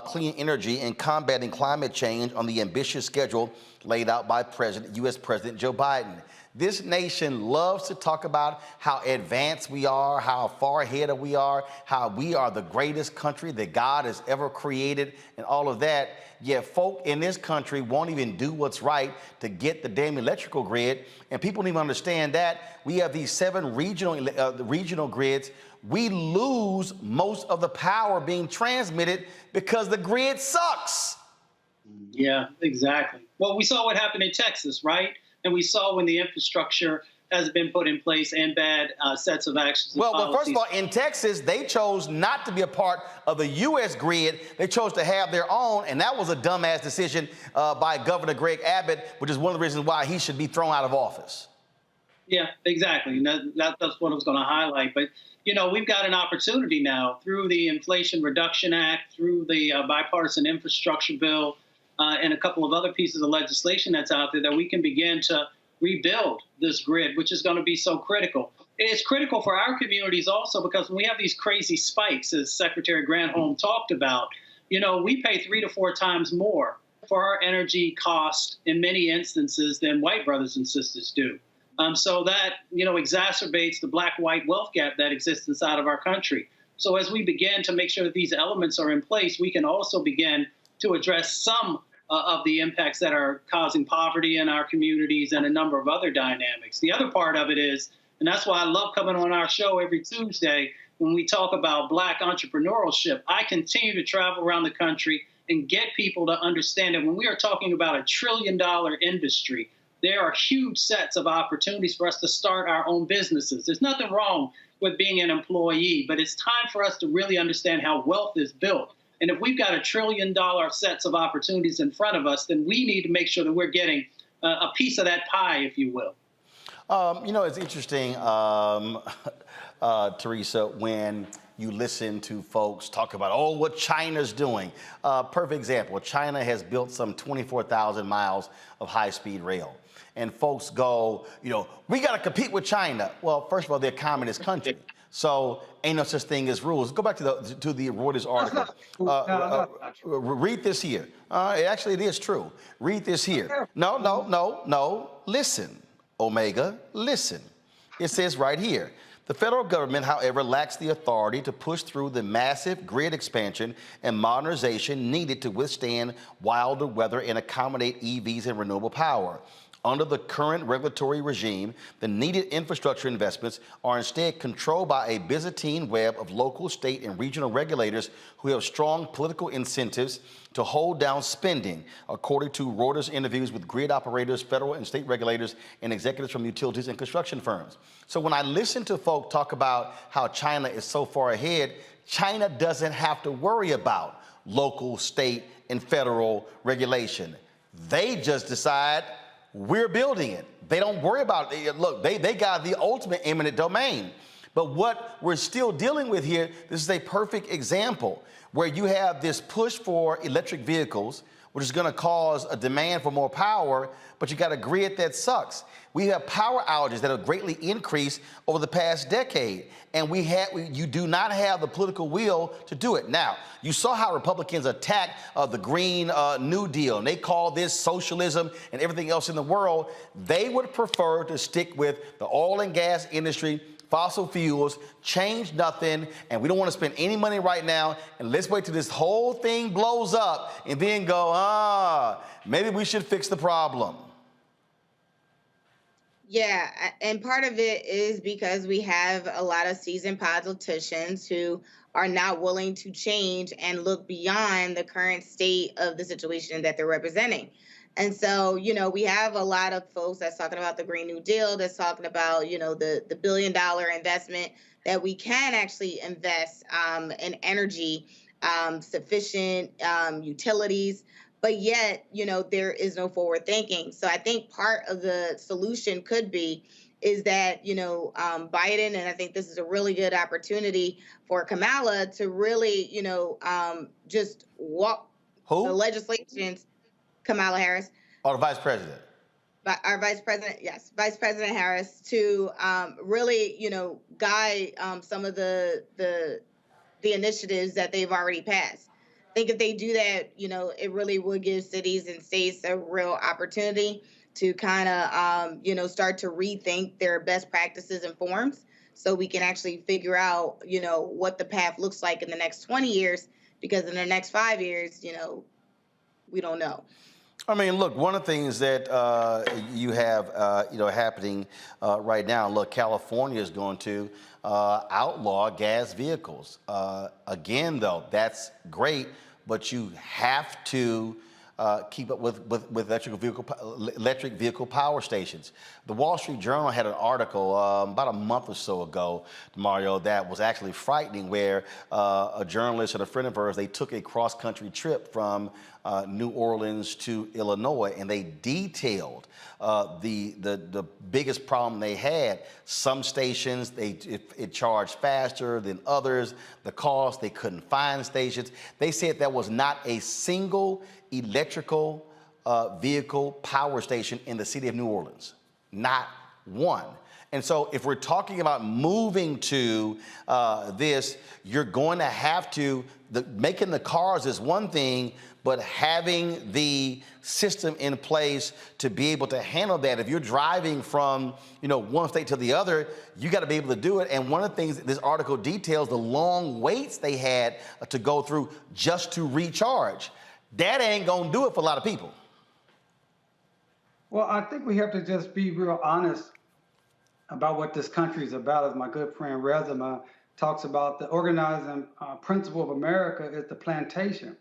clean energy and combating climate change on the ambitious schedule laid out by U.S. President Joe Biden. This nation loves to talk about how advanced we are, how far ahead we are, how we are the greatest country that God has ever created, and all of that. Yet folk in this country won't even do what's right to get the damn electrical grid. And people don't even understand that. We have these 7 regional grids. We lose most of the power being transmitted because the grid sucks. Yeah, exactly. Well, we saw what happened in Texas, right? And we saw when the infrastructure has been put in place and bad sets of actions. Well, first of all, in Texas, they chose not to be a part of the U.S. grid. They chose to have their own, and that was a dumbass decision by Governor Greg Abbott, which is one of the reasons why he should be thrown out of office. Yeah, exactly. And that's what I was going to highlight. But, you know, we've got an opportunity now through the Inflation Reduction Act, through the bipartisan infrastructure bill, and a couple of other pieces of legislation that's out there that we can begin to rebuild this grid, which is going to be so critical. It's critical for our communities also because when we have these crazy spikes, as Secretary Granholm talked about, you know, we pay 3 to 4 times more for our energy cost in many instances than white brothers and sisters do. So that, you know, exacerbates the black-white wealth gap that exists inside of our country. So as we begin to make sure that these elements are in place, we can also begin to address some of the impacts that are causing poverty in our communities and a number of other dynamics. The other part of it is, and that's why I love coming on our show every Tuesday when we talk about Black entrepreneurship. I continue to travel around the country and get people to understand that when we are talking about $1 trillion industry, there are huge sets of opportunities for us to start our own businesses. There's nothing wrong with being an employee, but it's time for us to really understand how wealth is built. And if we've got $1 trillion sets of opportunities in front of us, then we need to make sure that we're getting a piece of that pie, if you will. You know, it's interesting, Teresa, when you listen to folks talk about, oh, what China's doing. Perfect example, China has built some 24,000 miles of high-speed rail. And folks go, you know, we got to compete with China. Well, first of all, they're a communist country. So ain't no such thing as rules. Go back to the Reuters article. Read this here. Actually, it is true. Read this here. No. Listen, Omega, listen. It says right here. The federal government, however, lacks the authority to push through the massive grid expansion and modernization needed to withstand wilder weather and accommodate EVs and renewable power. Under the current regulatory regime, the needed infrastructure investments are instead controlled by a Byzantine web of local, state, and regional regulators who have strong political incentives to hold down spending, according to Reuters interviews with grid operators, federal and state regulators, and executives from utilities and construction firms. So when I listen to folk talk about how China is so far ahead, China doesn't have to worry about local, state, and federal regulation. They just decide, we're building it. They don't worry about it. Look, they got the ultimate eminent domain. But what we're still dealing with here, this is a perfect example where you have this push for electric vehicles, which is going to cause a demand for more power, but you got a grid that sucks. We have power outages that have greatly increased over the past decade, and you do not have the political will to do it. Now, you saw how Republicans attacked the Green New Deal, and they call this socialism and everything else in the world. They would prefer to stick with the oil and gas industry, fossil fuels, change nothing, and we don't want to spend any money right now, and let's wait till this whole thing blows up and then go, maybe we should fix the problem. Yeah, and part of it is because we have a lot of seasoned politicians who are not willing to change and look beyond the current state of the situation that they're representing. And so, we have a lot of folks that's talking about the Green New Deal, that's talking about, the $1 billion investment that we can actually invest in energy, sufficient utilities. But yet, there is no forward thinking. So I think part of the solution could be is that, Biden, and I think this is a really good opportunity for Kamala to really, just walk the legislations, Kamala Harris. Or the vice president. Our vice president, yes, Vice President Harris, to really, guide some of the initiatives that they've already passed. I think if they do that, it really would give cities and states a real opportunity to kind of, start to rethink their best practices and forms so we can actually figure out, what the path looks like in the next 20 years, because in the next 5 years, we don't know. I mean, look, one of the things that you have, happening right now, look, California is going to outlaw gas vehicles. Again, though, that's great, but you have to keep up with electric vehicle power stations. The Wall Street Journal had an article about a month or so ago, Mario, that was actually frightening, where a journalist and a friend of hers, they took a cross-country trip from New Orleans to Illinois, and they detailed the biggest problem they had. Some stations, it charged faster than others. The cost, they couldn't find stations. They said there was not a single electrical vehicle power station in the city of New Orleans. Not one. And so if we're talking about moving to this, you're going to have to, making the cars is one thing, but having the system in place to be able to handle that. If you're driving from, one state to the other, you got to be able to do it. And one of the things that this article details, the long waits they had to go through just to recharge. That ain't gonna do it for a lot of people. Well, I think we have to just be real honest about what this country is about. As my good friend Rezima talks about, the organizing principle of America is the plantation.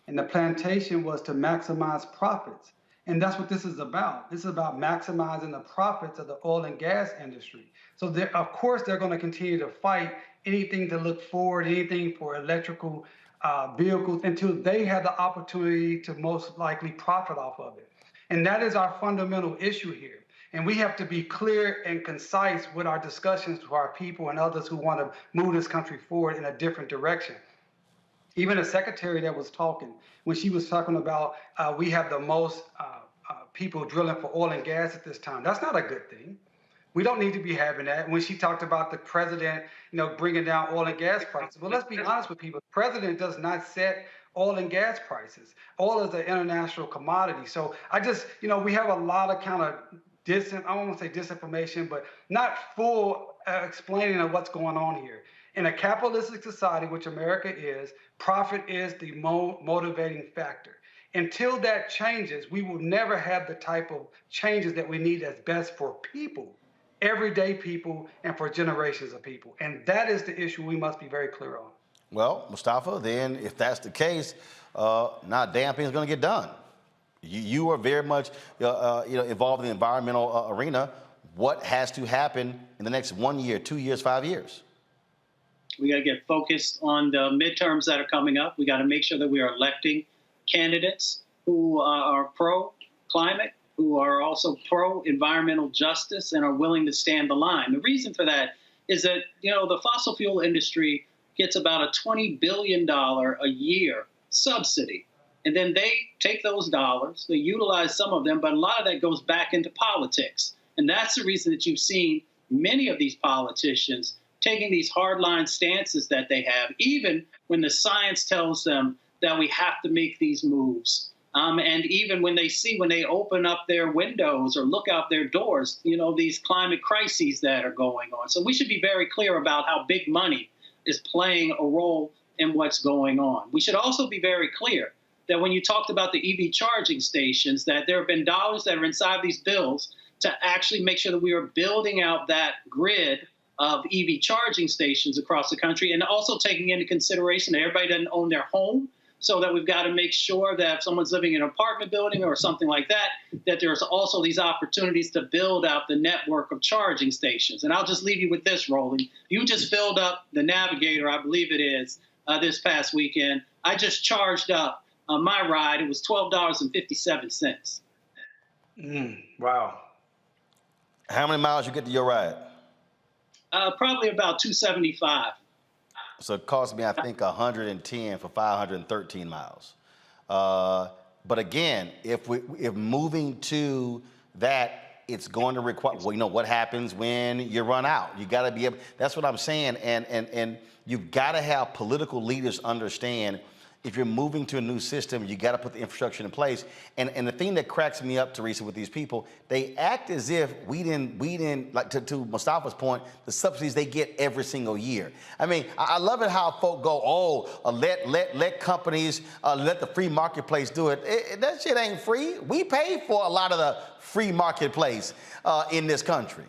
And the plantation was to maximize profits. And that's what this is about. This is about maximizing the profits of the oil and gas industry. So of course, they're going to continue to fight anything to look forward, anything for electrical vehicles, until they have the opportunity to most likely profit off of it. And that is our fundamental issue here. And we have to be clear and concise with our discussions to our people and others who want to move this country forward in a different direction. Even the secretary that was talking, when she was talking about we have the most people drilling for oil and gas at this time, that's not a good thing. We don't need to be having that. When she talked about the president, bringing down oil and gas prices, well, let's be honest with people. The president does not set oil and gas prices. Oil is an international commodity. So I just, we have a lot of kind of I don't want to say disinformation, but not full explaining of what's going on here. In a capitalistic society, which America is, profit is the motivating factor. Until that changes, we will never have the type of changes that we need that's best for people, everyday people, and for generations of people. And that is the issue we must be very clear on. Well, Mustafa, then if that's the case, not damn thing's going to get done. You are very much involved in the environmental arena. What has to happen in the next 1 year, 2 years, 5 years? We got to get focused on the midterms that are coming up. We got to make sure that we are electing candidates who are pro-climate, who are also pro-environmental justice, and are willing to stand the line. The reason for that is that, the fossil fuel industry gets about a $20 billion a year subsidy. And then they take those dollars, they utilize some of them, but a lot of that goes back into politics. And that's the reason that you've seen many of these politicians taking these hardline stances that they have, even when the science tells them that we have to make these moves. And even when they open up their windows or look out their doors, these climate crises that are going on. So we should be very clear about how big money is playing a role in what's going on. We should also be very clear that when you talked about the EV charging stations, that there have been dollars that are inside these bills to actually make sure that we are building out that grid of EV charging stations across the country, and also taking into consideration that everybody doesn't own their home, so that we've got to make sure that if someone's living in an apartment building or something like that, that there's also these opportunities to build out the network of charging stations. And I'll just leave you with this, Roland. You just filled up the Navigator, I believe it is, this past weekend. I just charged up my ride. It was $12.57. Wow. How many miles you get to your ride? Probably about 275. So it cost me, I think, 110 for 513 miles. But again, if moving to that, it's going to require, what happens when you run out? You got to be able, that's what I'm saying. And you've got to have political leaders understand, if you're moving to a new system, you got to put the infrastructure in place. And the thing that cracks me up, Teresa, with these people, they act as if we didn't like, to Mustafa's point, the subsidies they get every single year. I mean, I love it how folk go, let companies, let the free marketplace do it. That shit ain't free. We pay for a lot of the free marketplace in this country.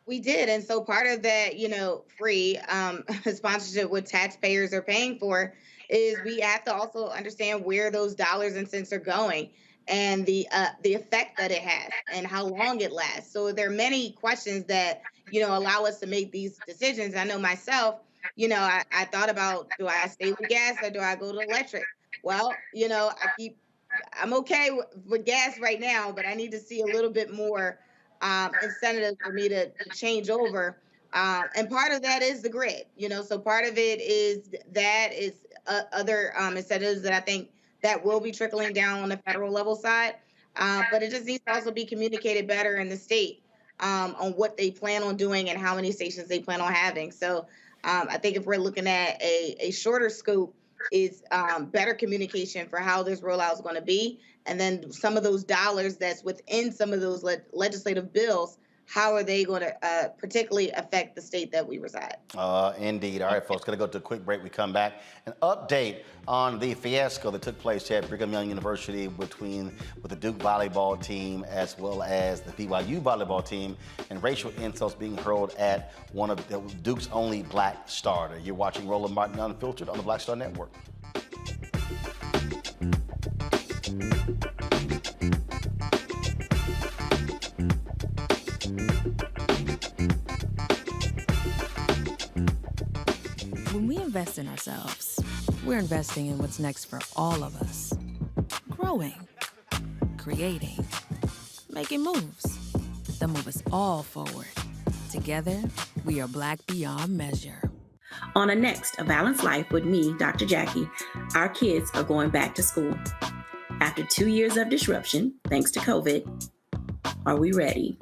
We did. And so part of that, free sponsorship, what taxpayers are paying for, is we have to also understand where those dollars and cents are going, and the effect that it has and how long it lasts. So there are many questions that, allow us to make these decisions. I know myself, I thought about, do I stay with gas or do I go to electric? Well, I'm okay with gas right now, but I need to see a little bit more incentive for me to change over. And part of that is the grid, so part of it is other incentives that I think that will be trickling down on the federal level side. But it just needs to also be communicated better in the state on what they plan on doing and how many stations they plan on having. So I think if we're looking at a shorter scope, is better communication for how this rollout is going to be. And then some of those dollars that's within some of those legislative bills, how are they going to particularly affect the state that we reside? Indeed. All right, folks, going to go to a quick break. We come back. An update on the fiasco that took place at Brigham Young University with the Duke volleyball team as well as the BYU volleyball team, and racial insults being hurled at one of Duke's only black starter. You're watching Roland Martin Unfiltered on the Black Star Network. When we invest in ourselves, we're investing in what's next for all of us. Growing, creating, making moves that move us all forward. Together, we are Black beyond measure. On a next A Balanced Life with me, Dr. Jackie, our kids are going back to school. After 2 years of disruption, thanks to COVID, are we ready?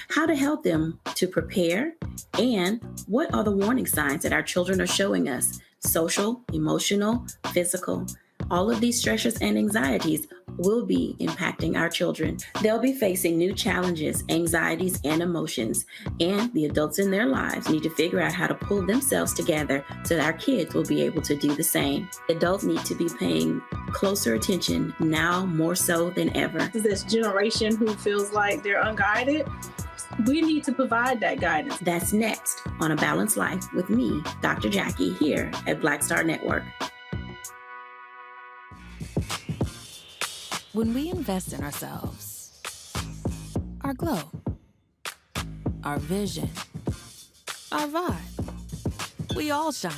How to help them to prepare, and what are the warning signs that our children are showing us? Social, emotional, physical. All of these stressors and anxieties will be impacting our children. They'll be facing new challenges, anxieties, and emotions, and the adults in their lives need to figure out how to pull themselves together so that our kids will be able to do the same. Adults need to be paying closer attention now more so than ever. This generation who feels like they're unguided, we need to provide that guidance. That's next on A Balanced Life with me, Dr. Jackie, here at Black Star Network. When we invest in ourselves, our glow, our vision, our vibe, we all shine.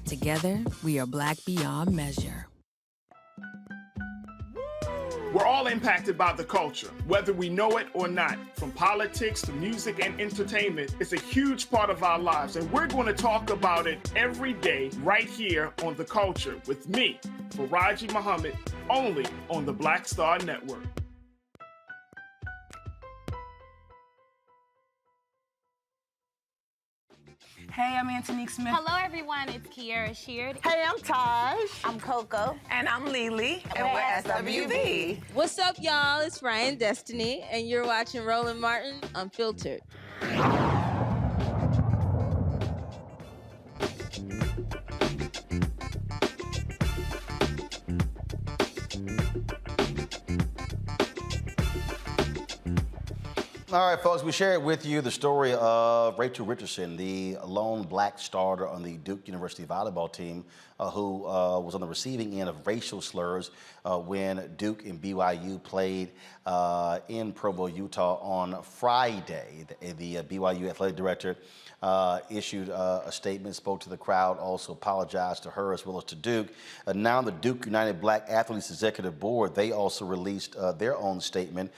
Together, we are Black beyond measure. We're all impacted by the culture, whether we know it or not. From politics to music and entertainment, it's a huge part of our lives, and we're going to talk about it every day right here on The Culture with me, Faraji Muhammad, only on the Black Star Network. Hey, I'm Antonique Smith. Hello, everyone. It's Kiara Sheard. Hey, I'm Taj. I'm Coco. And I'm Lily. And we're SWV. What's up, y'all? It's Ryan Destiny, and you're watching Roland Martin Unfiltered. All right, folks, we shared with you the story of Rachel Richardson, the lone black starter on the Duke University volleyball team who was on the receiving end of racial slurs when Duke and BYU played in Provo, Utah on Friday. The BYU athletic director issued a statement, spoke to the crowd, also apologized to her as well as to Duke. Now the Duke United Black Athletes Executive Board, they also released their own statement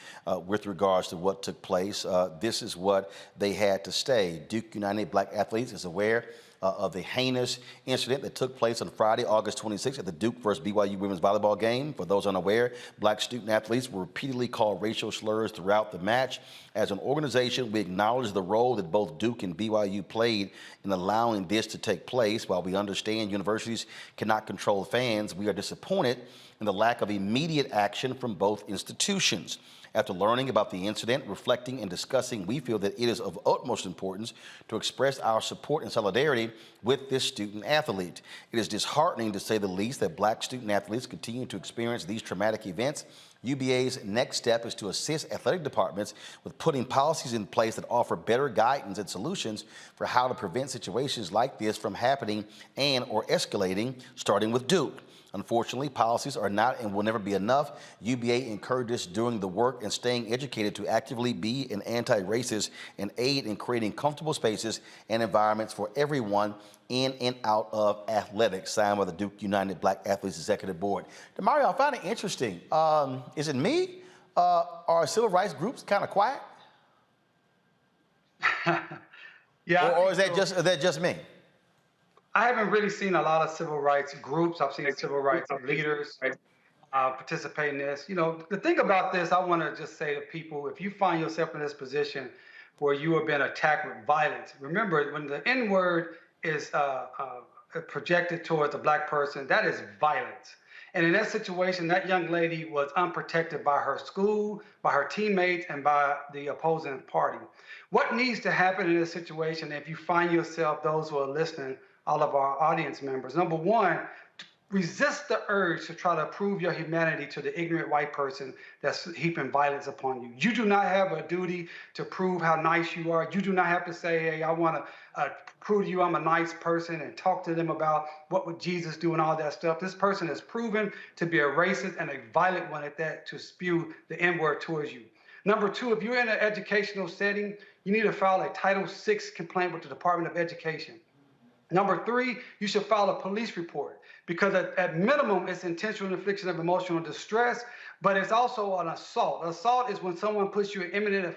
with regards to what took place. This is what they had to say. Duke United Black Athletes is aware of the heinous incident that took place on Friday, August 26th at the Duke versus BYU women's volleyball game. For those unaware, black student athletes were repeatedly called racial slurs throughout the match. As an organization, we acknowledge the role that both Duke and BYU played in allowing this to take place. While we understand universities cannot control fans, we are disappointed in the lack of immediate action from both institutions. After learning about the incident, reflecting and discussing, we feel that it is of utmost importance to express our support and solidarity with this student athlete. It is disheartening, to say the least, that black student athletes continue to experience these traumatic events. UBA's next step is to assist athletic departments with putting policies in place that offer better guidance and solutions for how to prevent situations like this from happening and or escalating, starting with Duke. Unfortunately, policies are not and will never be enough. UBA encourages doing the work and staying educated to actively be an anti-racist and aid in creating comfortable spaces and environments for everyone in and out of athletics, signed by the Duke United Black Athletes Executive Board. Demario, I found it interesting. Is it me? Are civil rights groups kind of quiet? Yeah. Or is that just me? I haven't really seen a lot of civil rights groups. I've seen civil rights leaders participate in this. You know, the thing about this, I want to just say to people, if you find yourself in this position where you have been attacked with violence, remember, when the N-word is projected towards a black person, that is violence. And in that situation, that young lady was unprotected by her school, by her teammates, and by the opposing party. What needs to happen in this situation, if you find yourself, those who are listening, all of our audience members, number one, resist the urge to try to prove your humanity to the ignorant white person that's heaping violence upon you. You do not have a duty to prove how nice you are. You do not have to say, hey, I want to prove to you I'm a nice person and talk to them about what would Jesus do and all that stuff. This person is proven to be a racist and a violent one at that, to spew the N-word towards you. Number two, if you're in an educational setting, you need to file a Title VI complaint with the Department of Education. Number three, you should file a police report, because at minimum, it's intentional infliction of emotional distress, but it's also an assault. Assault is when someone puts you in imminent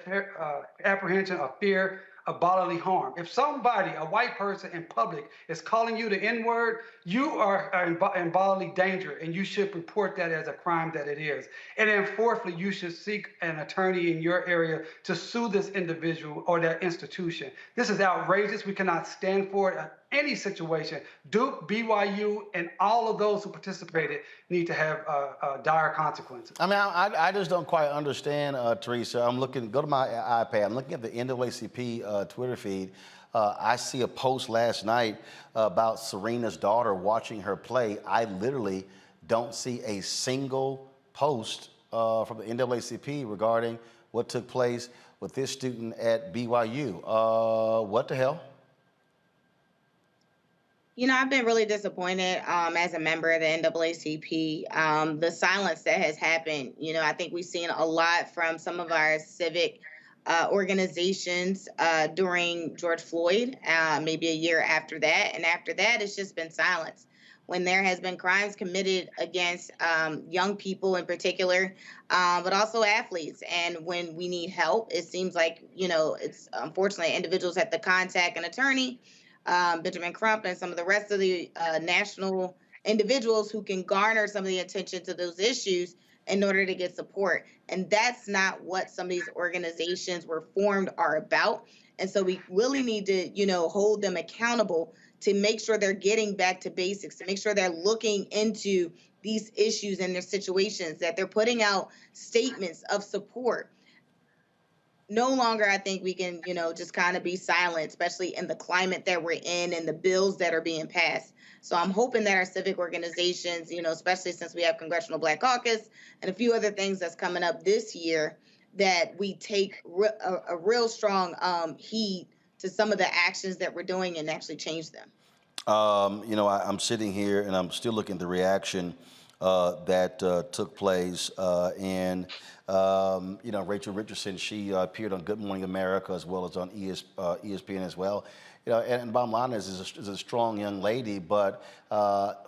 apprehension of fear of bodily harm. If somebody, a white person in public, is calling you the N-word, you are in bodily danger, and you should report that as a crime that it is. And then fourthly, you should seek an attorney in your area to sue this individual or that institution. This is outrageous. We cannot stand for it in any situation. Duke, BYU, and all of those who participated need to have dire consequences. I mean, I just don't quite understand, Teresa. I'm looking, go to my iPad. I'm looking at the NAACP Twitter feed. I see a post last night about Serena's daughter watching her play. I literally don't see a single post from the NAACP regarding what took place with this student at BYU. What the hell? You know, I've been really disappointed as a member of the NAACP. The silence that has happened, you know, I think we've seen a lot from some of our civic organizations during George Floyd, maybe a year after that. And after that, it's just been silence. When there has been crimes committed against young people in particular, but also athletes. And when we need help, it seems like, you know, it's unfortunately individuals have to contact an attorney, Benjamin Crump and some of the rest of the national individuals who can garner some of the attention to those issues. in order to get support. And that's not what some of these organizations were formed are about. And so we really need to, hold them accountable to make sure they're getting back to basics, to make sure they're looking into these issues and their situations, that they're putting out statements of support. No longer, I think we can, just kind of be silent, especially in the climate that we're in and the bills that are being passed. So I'm hoping that our civic organizations, especially since we have Congressional Black Caucus and a few other things that's coming up this year, that we take a real strong heed to some of the actions that we're doing and actually change them. I'm sitting here and I'm still looking at the reaction that took place. Rachel Richardson, she appeared on Good Morning America as well as on ESPN as well. And bottom line is a strong young lady, but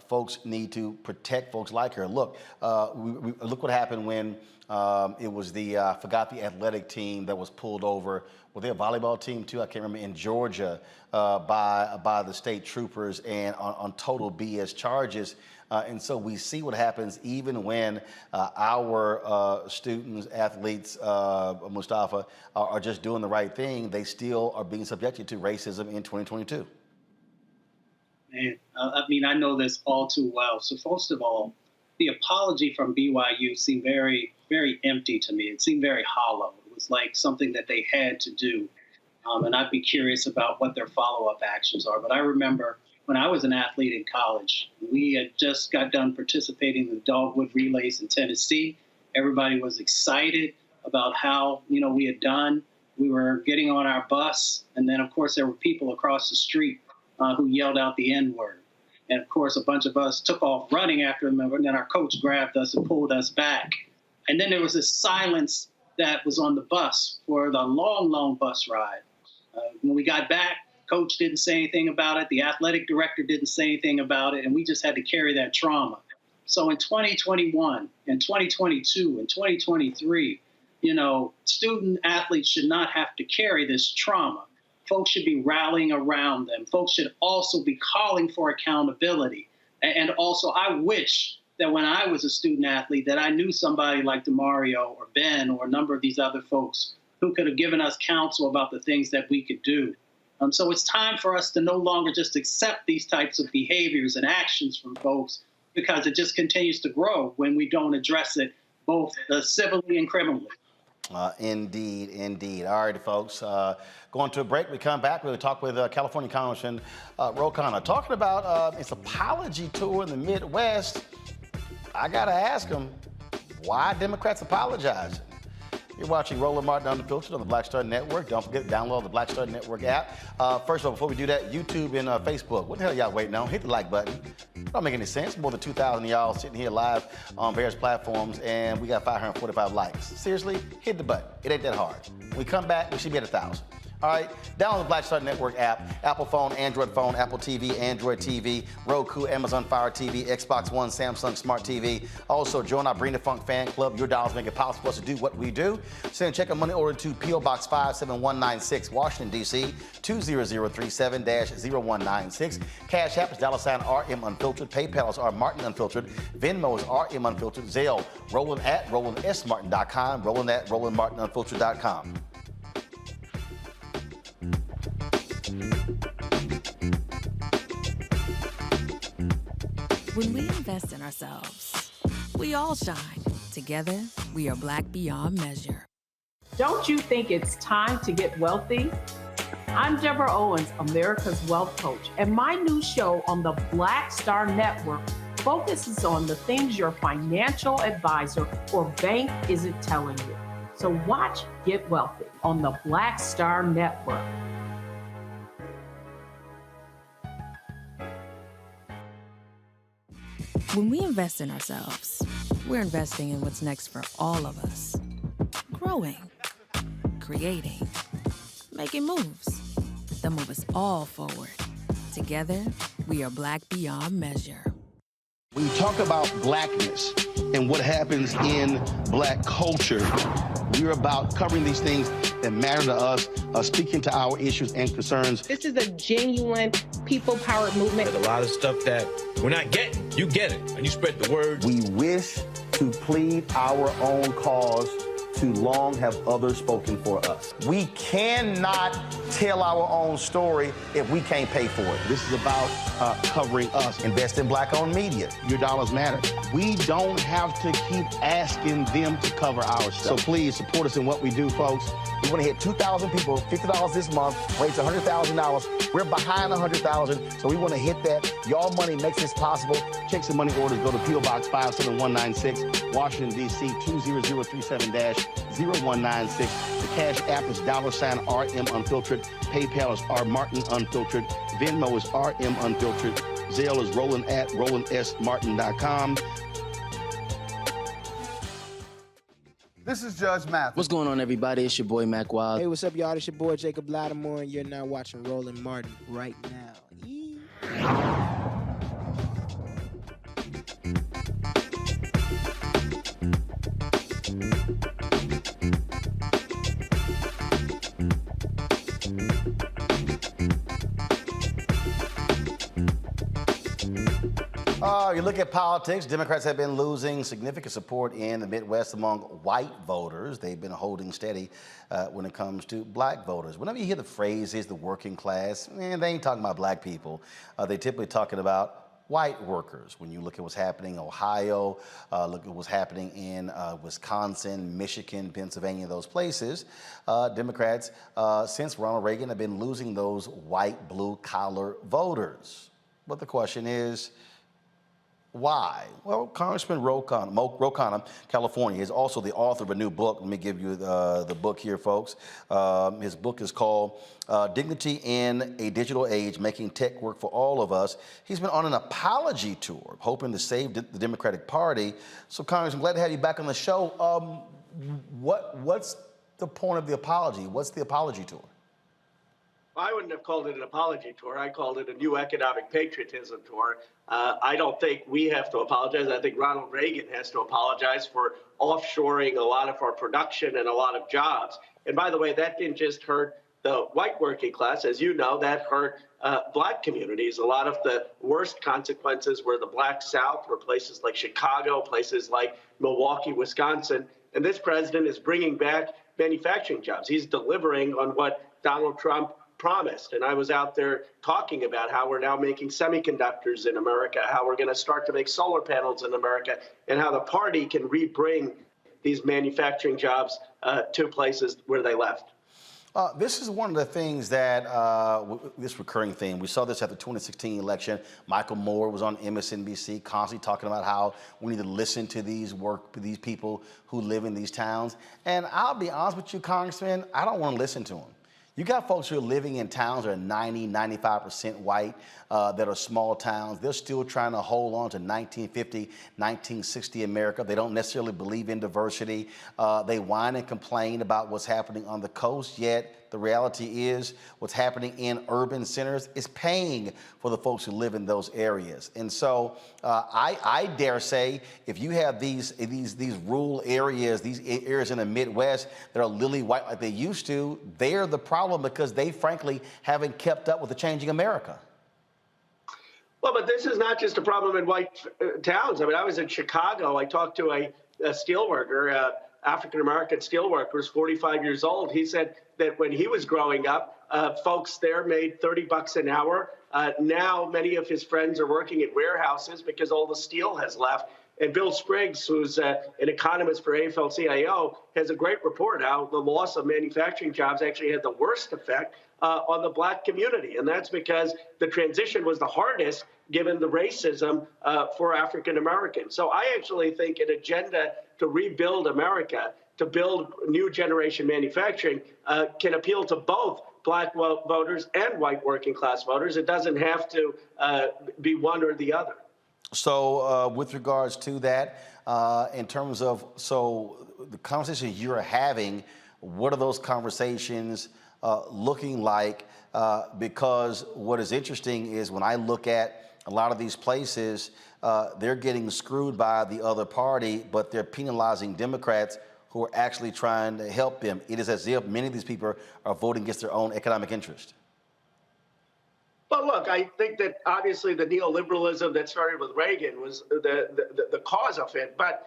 folks need to protect folks like her. Look, look what happened when it was the athletic team that was pulled over. Were they a volleyball team too? I can't remember, in Georgia by the state troopers and on total BS charges. And so we see what happens even when our students, athletes, Mustafa, are just doing the right thing. They still are being subjected to racism in 2022. Man, I know this all too well. So first of all, the apology from BYU seemed very, very empty to me. It seemed very hollow. It was like something that they had to do. And I'd be curious about what their follow-up actions are. But I remember when I was an athlete in college, we had just got done participating in the Dogwood Relays in Tennessee. Everybody was excited about how, we had done. We were getting on our bus. And then, of course, there were people across the street who yelled out the N-word. And, of course, a bunch of us took off running after them. And then our coach grabbed us and pulled us back. And then there was this silence that was on the bus for the long, long bus ride. When we got back, coach didn't say anything about it. The athletic director didn't say anything about it. And we just had to carry that trauma. So in 2021, in 2022, in 2023, student athletes should not have to carry this trauma. Folks should be rallying around them. Folks should also be calling for accountability. And also, I wish that when I was a student athlete that I knew somebody like DeMario or Ben or a number of these other folks who could have given us counsel about the things that we could do. So it's time for us to no longer just accept these types of behaviors and actions from folks, because it just continues to grow when we don't address it both civilly and criminally. Indeed. All right, folks. Going to a break. We come back. We'll talk with California Congressman Khanna, talking about his apology tour in the Midwest. I got to ask him, why Democrats apologizing? You're watching Roland Martin Unfiltered on the Black Star Network. Don't forget to download the Black Star Network app. First of all, before we do that, YouTube and Facebook. What the hell y'all waiting on? Hit the like button. It don't make any sense. More than 2,000 of y'all sitting here live on various platforms, and we got 545 likes. Seriously, hit the button. It ain't that hard. When we come back, we should be at 1,000. All right, download the Black Star Network app, Apple phone, Android phone, Apple TV, Android TV, Roku, Amazon Fire TV, Xbox One, Samsung Smart TV. Also, join our Bring the Funk fan club. Your dollars make it possible for us to do what we do. Send a check and money order to P.O. Box 57196, Washington, D.C., 20037-0196. Cash App is $RM Unfiltered. PayPal is R Martin Unfiltered. Venmo is RM Unfiltered. Zelle, Roland at RolandSMartin.com, Roland at RolandMartinUnfiltered.com. When we invest in ourselves, we all shine. Together, we are black beyond measure. Don't you think it's time to get wealthy? I'm Deborah Owens, America's Wealth Coach, and my new show on the Black Star Network focuses on the things your financial advisor or bank isn't telling you. So watch Get Wealthy on the Black Star Network. When we invest in ourselves, we're investing in what's next for all of us. Growing, creating, making moves that move us all forward. Together, we are black beyond measure. When you talk about blackness and what happens in black culture, we're about covering these things that matter to us, speaking to our issues and concerns. This is a genuine people-powered movement. There's a lot of stuff that we're not getting. You get it, and you spread the word. We wish to plead our own cause. Too long have others spoken for us. We cannot tell our own story if we can't pay for it. This is about covering us. Invest in black-owned media. Your dollars matter. We don't have to keep asking them to cover our stuff. So please support us in what we do, folks. We want to hit 2,000 people, $50 this month, raise $100,000. We're behind $100,000, so we want to hit that. Y'all money makes this possible. Checks and money orders go to P.O. Box 57196, Washington, D.C. 20037-0196. The Cash App is $RM Unfiltered. PayPal is R Martin Unfiltered. Venmo is RM Unfiltered. Zelle is Roland@RolandSMartin.com. This is Judge Mathis. What's going on, everybody? It's your boy, Mac Wild. Hey, what's up, y'all? It's your boy, Jacob Lattimore, and you're now watching Roland Martin right now. You look at politics, Democrats have been losing significant support in the Midwest among white voters. They've been holding steady when it comes to black voters. Whenever you hear the phrases, the working class, they ain't talking about black people. They're typically talking about white workers. When you look at what's happening in Ohio, look at what's happening in Wisconsin, Michigan, Pennsylvania, those places, Democrats, since Ronald Reagan, have been losing those white, blue-collar voters. But the question is, why? Well, Congressman Ro Khanna, California, is also the author of a new book. Let me give you the book here, folks. His book is called Dignity in a Digital Age, Making Tech Work for All of Us. He's been on an apology tour, hoping to save the Democratic Party. So, Congressman, I'm glad to have you back on the show. What's the point of the apology? What's the apology tour? I wouldn't have called it an apology tour. I called it a new economic patriotism tour. I don't think we have to apologize. I think Ronald Reagan has to apologize for offshoring a lot of our production and a lot of jobs. And by the way, that didn't just hurt the white working class. As you know, that hurt black communities. A lot of the worst consequences were the Black South, were places like Chicago, places like Milwaukee, Wisconsin. And this president is bringing back manufacturing jobs. He's delivering on what Donald Trump promised. And I was out there talking about how we're now making semiconductors in America, how we're going to start to make solar panels in America, and how the party can rebring these manufacturing jobs to places where they left. This is one of the things that, this recurring theme, we saw this at the 2016 election. Michael Moore was on MSNBC constantly talking about how we need to listen to these people who live in these towns. And I'll be honest with you, Congressman, I don't want to listen to them. You got folks who are living in towns that are 90, 95% white, that are small towns. They're still trying to hold on to 1950, 1960 America. They don't necessarily believe in diversity. They whine and complain about what's happening on the coast, yet the reality is what's happening in urban centers is paying for the folks who live in those areas. And so I dare say, if you have these rural areas, these areas in the Midwest that are lily white like they used to, they're the problem because they frankly haven't kept up with the changing America. Well, but this is not just a problem in white towns. I mean, I was in Chicago. I talked to a steel worker, African-American steel worker, who's 45 years old. He said that when he was growing up, folks there made $30 an hour. Now many of his friends are working in warehouses because all the steel has left. And Bill Spriggs, who's an economist for AFL-CIO, has a great report how the loss of manufacturing jobs actually had the worst effect on the black community. And that's because the transition was the hardest given the racism for African Americans. So I actually think an agenda to rebuild America, to build new generation manufacturing, can appeal to both black voters and white working class voters. It doesn't have to be one or the other. So with regards to that, in terms of, so the conversations you're having, what are those conversations looking like? Because what is interesting is when I look at a lot of these places, they're getting screwed by the other party, but they're penalizing Democrats who are actually trying to help them. It is as if many of these people are voting against their own economic interest. Well, look, I think that obviously the neoliberalism that started with Reagan was the cause of it. But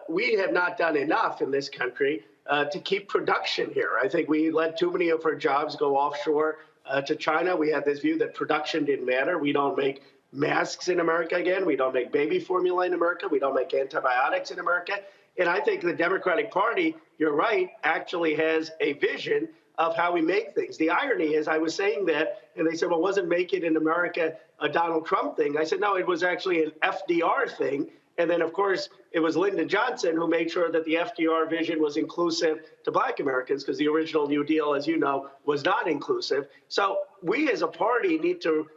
we have not done enough in this country to keep production here. I think we let too many of our jobs go offshore to China. We had this view that production didn't matter. We don't make masks in America again. We don't make baby formula in America. We don't make antibiotics in America. And I think the Democratic Party, you're right, actually has a vision of how we make things. The irony is I was saying that, and they said, well, wasn't Make It in America a Donald Trump thing? I said, no, it was actually an FDR thing. And then, of course, it was Lyndon Johnson who made sure that the FDR vision was inclusive to Black Americans, because the original New Deal, as you know, was not inclusive. So we as a party need to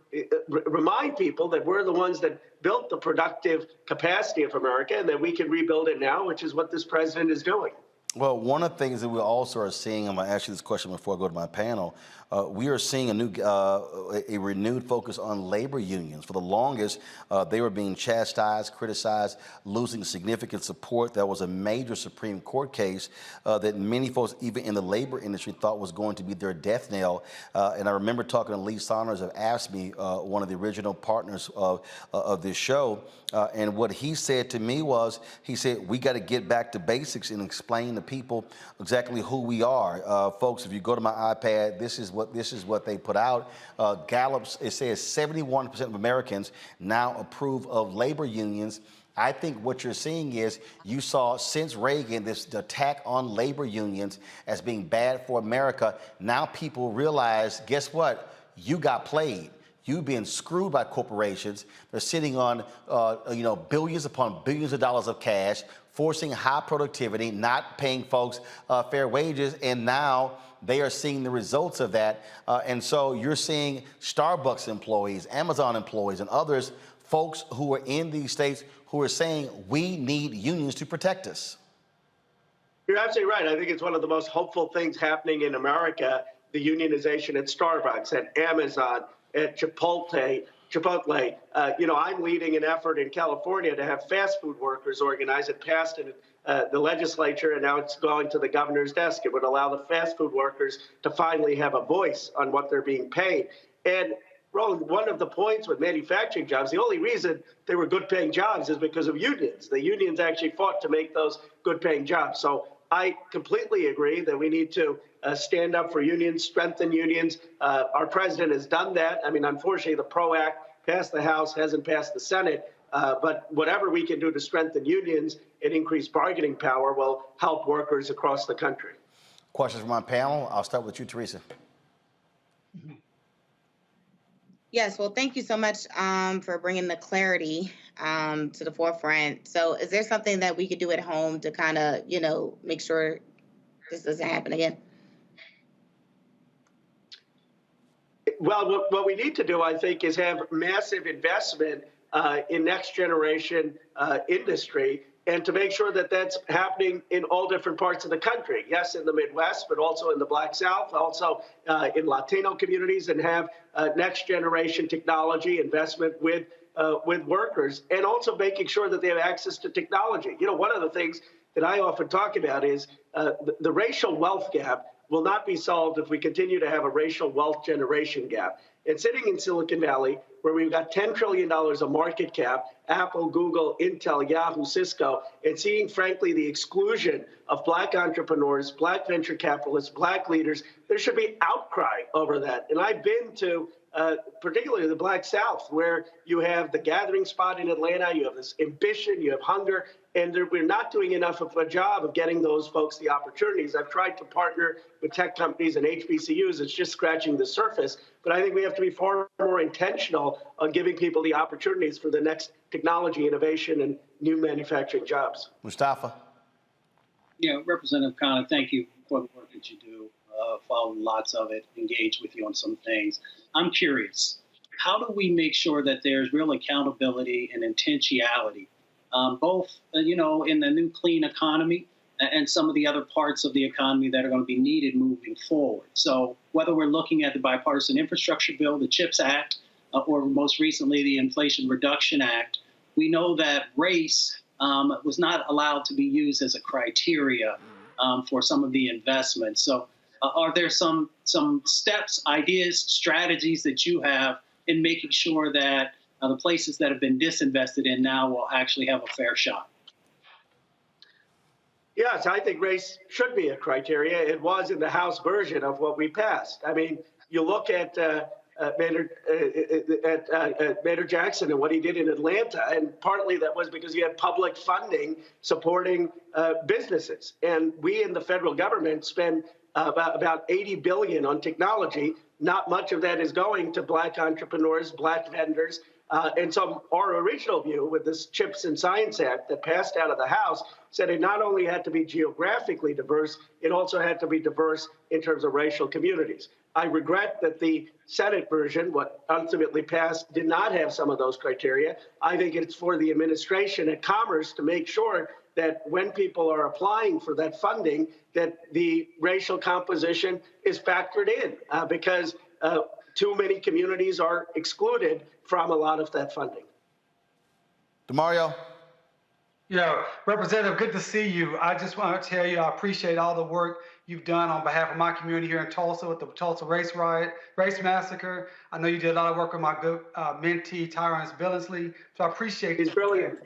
remind people that we're the ones that built the productive capacity of America and that we can rebuild it now, which is what this president is doing. Well, one of the things that we also are seeing, I'm going to ask you this question before I go to my panel, we are seeing a renewed focus on labor unions. For the longest, they were being chastised, criticized, losing significant support. That was a major Supreme Court case that many folks, even in the labor industry, thought was going to be their death knell. And I remember talking to Lee Saunders of AFSCME, one of the original partners of this show, and what he said to me was, he said, we got to get back to basics and explain to people exactly who we are. Folks, if you go to my iPad, this is what they put out. Gallup's, it says 71% of Americans now approve of labor unions. I think what you're seeing is you saw since Reagan this attack on labor unions as being bad for America. Now people realize, guess what? You got played. You've been screwed by corporations. They're sitting on billions upon billions of dollars of cash, forcing high productivity, not paying folks fair wages, and now they are seeing the results of that. And so you're seeing Starbucks employees, Amazon employees, and others, folks who are in these states who are saying we need unions to protect us. You're absolutely right. I think it's one of the most hopeful things happening in America, the unionization at Starbucks, at Amazon, at Chipotle. I'm leading an effort in California to have fast food workers organized. It passed in the legislature, and now it's going to the governor's desk. It would allow the fast food workers to finally have a voice on what they're being paid. And Roland, one of the points with manufacturing jobs, the only reason they were good-paying jobs is because of unions. The unions actually fought to make those good-paying jobs. So I completely agree that we need to stand up for unions, strengthen unions. Our president has done that. I mean, unfortunately, the PRO Act passed the House, hasn't passed the Senate. But whatever we can do to strengthen unions and increase bargaining power will help workers across the country. Questions from my panel. I'll start with you, Teresa. Yes, well, thank you so much for bringing the clarity to the forefront. So is there something that we could do at home to kind of, make sure this doesn't happen again? Well, what we need to do, I think, is have massive investment in next generation industry, and to make sure that that's happening in all different parts of the country. Yes, in the Midwest, but also in the Black South, also in Latino communities, and have next generation technology investment with workers, and also making sure that they have access to technology. One of the things that I often talk about is the racial wealth gap will not be solved if we continue to have a racial wealth generation gap. And sitting in Silicon Valley, where we've got $10 trillion of market cap, Apple, Google, Intel, Yahoo, Cisco, and seeing, frankly, the exclusion of Black entrepreneurs, Black venture capitalists, Black leaders, there should be outcry over that. And I've been to particularly the Black South, where you have the gathering spot in Atlanta, you have this ambition, you have hunger, and we're not doing enough of a job of getting those folks the opportunities. I've tried to partner with tech companies and HBCUs. It's just scratching the surface. But I think we have to be far more intentional on giving people the opportunities for the next technology innovation and new manufacturing jobs. Mustafa. Representative Khanna, thank you for the work that you do. Follow lots of it, engage with you on some things. I'm curious, how do we make sure that there's real accountability and intentionality, both, in the new clean economy and some of the other parts of the economy that are going to be needed moving forward? So whether we're looking at the Bipartisan Infrastructure Bill, the CHIPS Act, or most recently the Inflation Reduction Act, we know that race was not allowed to be used as a criteria for some of the investments. So are there some steps, ideas, strategies that you have in making sure that the places that have been disinvested in now will actually have a fair shot. Yes, I think race should be a criteria. It was in the House version of what we passed. I mean, you look at Mayor Jackson and what he did in Atlanta, and partly that was because he had public funding supporting businesses. And we in the federal government spend about $80 billion on technology. Not much of that is going to Black entrepreneurs, Black vendors. And so our original view with this CHIPS and Science Act that passed out of the House said it not only had to be geographically diverse, it also had to be diverse in terms of racial communities. I regret that the Senate version, what ultimately passed, did not have some of those criteria. I think it's for the administration at Commerce to make sure that when people are applying for that funding, that the racial composition is factored in because too many communities are excluded from a lot of that funding. DeMario. Yeah, Representative, good to see you. I just want to tell you I appreciate all the work you've done on behalf of my community here in Tulsa with the Tulsa race massacre. I know you did a lot of work with my good mentee, Tyrone Billingsley, so I appreciate He's brilliant.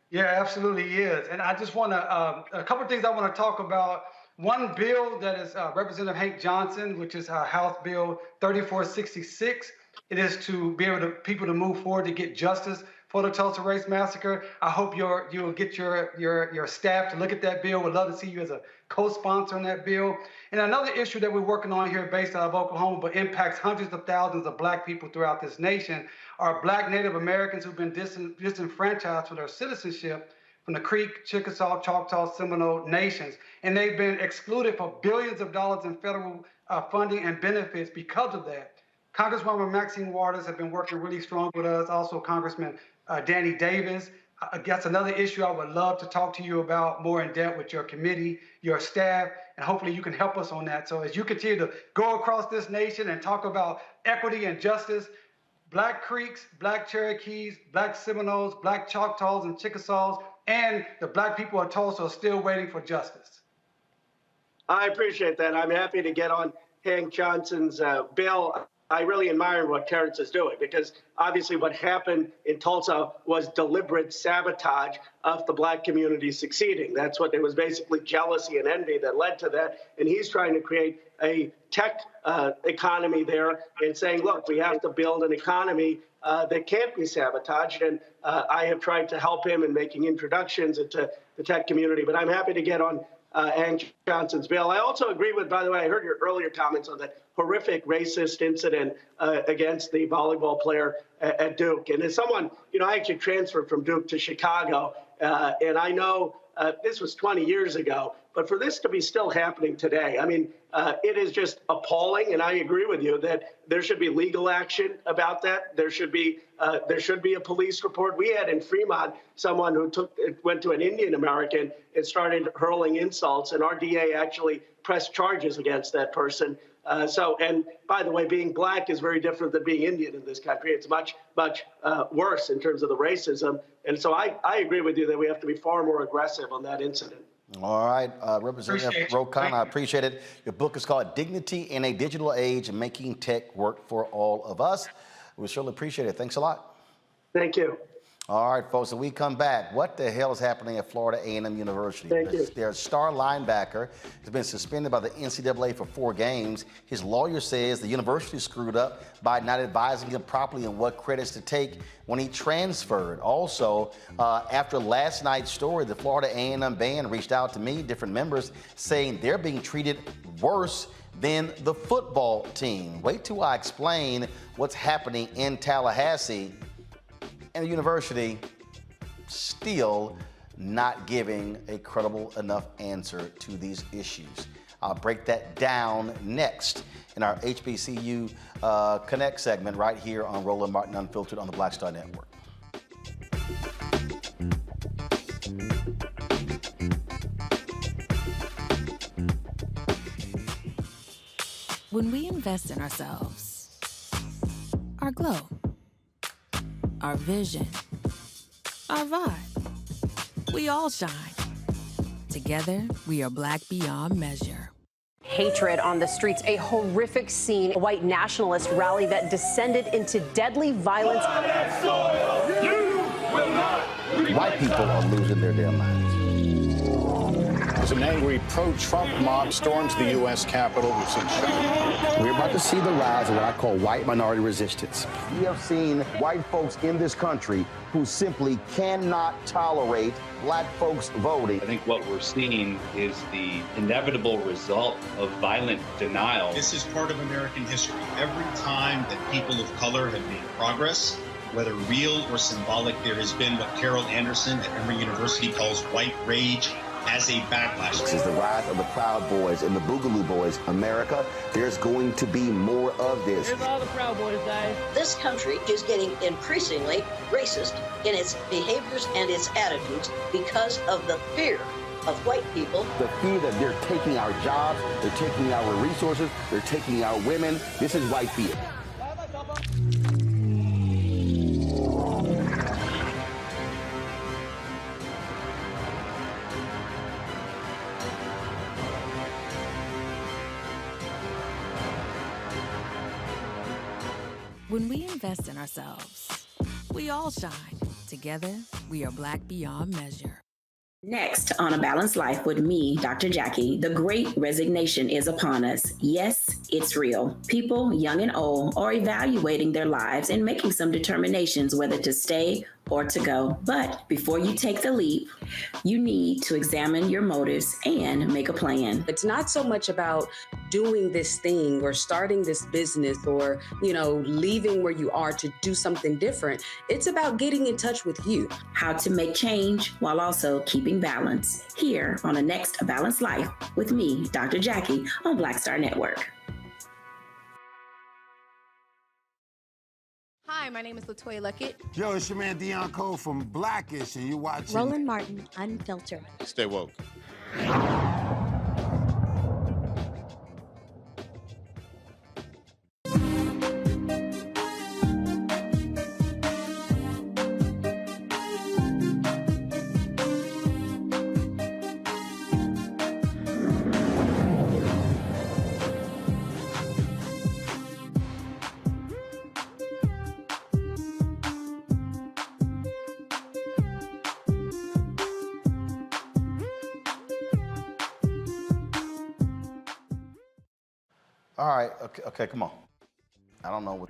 Yeah, absolutely he is. And I just want to, a couple of things I want to talk about. One bill that is Representative Hank Johnson, which is House Bill 3466. It is to be able to people to move forward to get justice for the Tulsa race massacre. I hope you'll get your staff to look at that bill. We'd love to see you as a co-sponsor on that bill. And another issue that we're working on here based out of Oklahoma, but impacts hundreds of thousands of Black people throughout this nation, are Black Native Americans who've been disenfranchised for their citizenship from the Creek, Chickasaw, Choctaw, Seminole nations. And they've been excluded for billions of dollars in federal funding and benefits because of that. Congresswoman Maxine Waters has been working really strong with us. Also, Congressman Danny Davis. That's another issue I would love to talk to you about more in depth with your committee, your staff, and hopefully you can help us on that. So as you continue to go across this nation and talk about equity and justice, Black Creeks, Black Cherokees, Black Seminoles, Black Choctaws and Chickasaws, and the Black people of Tulsa are still waiting for justice. I appreciate that. I'm happy to get on Hank Johnson's bill. I really admire what Terrence is doing because obviously what happened in Tulsa was deliberate sabotage of the Black community succeeding. That's what it was, basically jealousy and envy that led to that. And he's trying to create a tech economy there and saying, look, we have to build an economy that can't be sabotaged. And I have tried to help him in making introductions into the tech community. But I'm happy to get on Hank Johnson's bill. I also agree with, by the way, I heard your earlier comments on that horrific racist incident against the volleyball player at Duke. And as someone, I actually transferred from Duke to Chicago, and I know this was 20 years ago, but for this to be still happening today, I mean, it is just appalling. And I agree with you that there should be legal action about that. There should be a police report. We had in Fremont someone who went to an Indian American and started hurling insults, and our DA actually pressed charges against that person. And by the way, being Black is very different than being Indian in this country. It's much, much worse in terms of the racism. And so I agree with you that we have to be far more aggressive on that incident. All right, Representative Khanna, I appreciate it. Your book is called Dignity in a Digital Age, Making Tech Work for All of Us. We certainly appreciate it. Thanks a lot. Thank you. All right, folks, so we come back. What the hell is happening at Florida A&M University? Thank you. Their star linebacker has been suspended by the NCAA for 4 games. His lawyer says the university screwed up by not advising him properly on what credits to take when he transferred. Also, after last night's story, the Florida A&M band reached out to me, different members, saying they're being treated worse than the football team. Wait till I explain what's happening in Tallahassee. And the university still not giving a credible enough answer to these issues. I'll break that down next in our HBCU Connect segment right here on Roland Martin Unfiltered on the Black Star Network. When we invest in ourselves, our glow, our vision, our vibe, we all shine. Together, we are Black beyond measure. hatred on the streets. A horrific scene, a white nationalist rally that descended into deadly violence. White people are losing their damn minds. As an angry pro-Trump mob storms the U.S. Capitol, We're about to see the rise of what I call white minority resistance. We have seen white folks in this country who simply cannot tolerate black folks voting. I think what we're seeing is the inevitable result of violent denial. This is part of American history. Every time that people of color have made progress, whether real or symbolic, there has been what Carol Anderson at Emory University calls white rage as a backlash. This is the rise of the Proud Boys and the Boogaloo Boys. America, there's going to be more of this. Here's all the Proud Boys, guys. This country is getting increasingly racist in its behaviors and its attitudes because of the fear of white people. The fear that they're taking our jobs, they're taking our resources, they're taking our women. This is white fear. When we invest in ourselves, we all shine. Together, we are Black beyond measure. Next on A Balanced Life with me, Dr. Jackie, the great resignation is upon us. Yes, it's real. People, young and old, are evaluating their lives and making some determinations whether to stay or to go. But before you take the leap, you need to examine your motives and make a plan. It's not so much about doing this thing or starting this business or, leaving where you are to do something different. It's about getting in touch with you. How to make change while also keeping balance. Here on the next A Balanced Life with me, Dr. Jackie, on Black Star Network. Hi, my name is LaToya Luckett. Yo, it's your man Deion Cole from Blackish, and you're watching Roland Martin, Unfiltered. Stay woke. All right, okay, come on. I don't know what.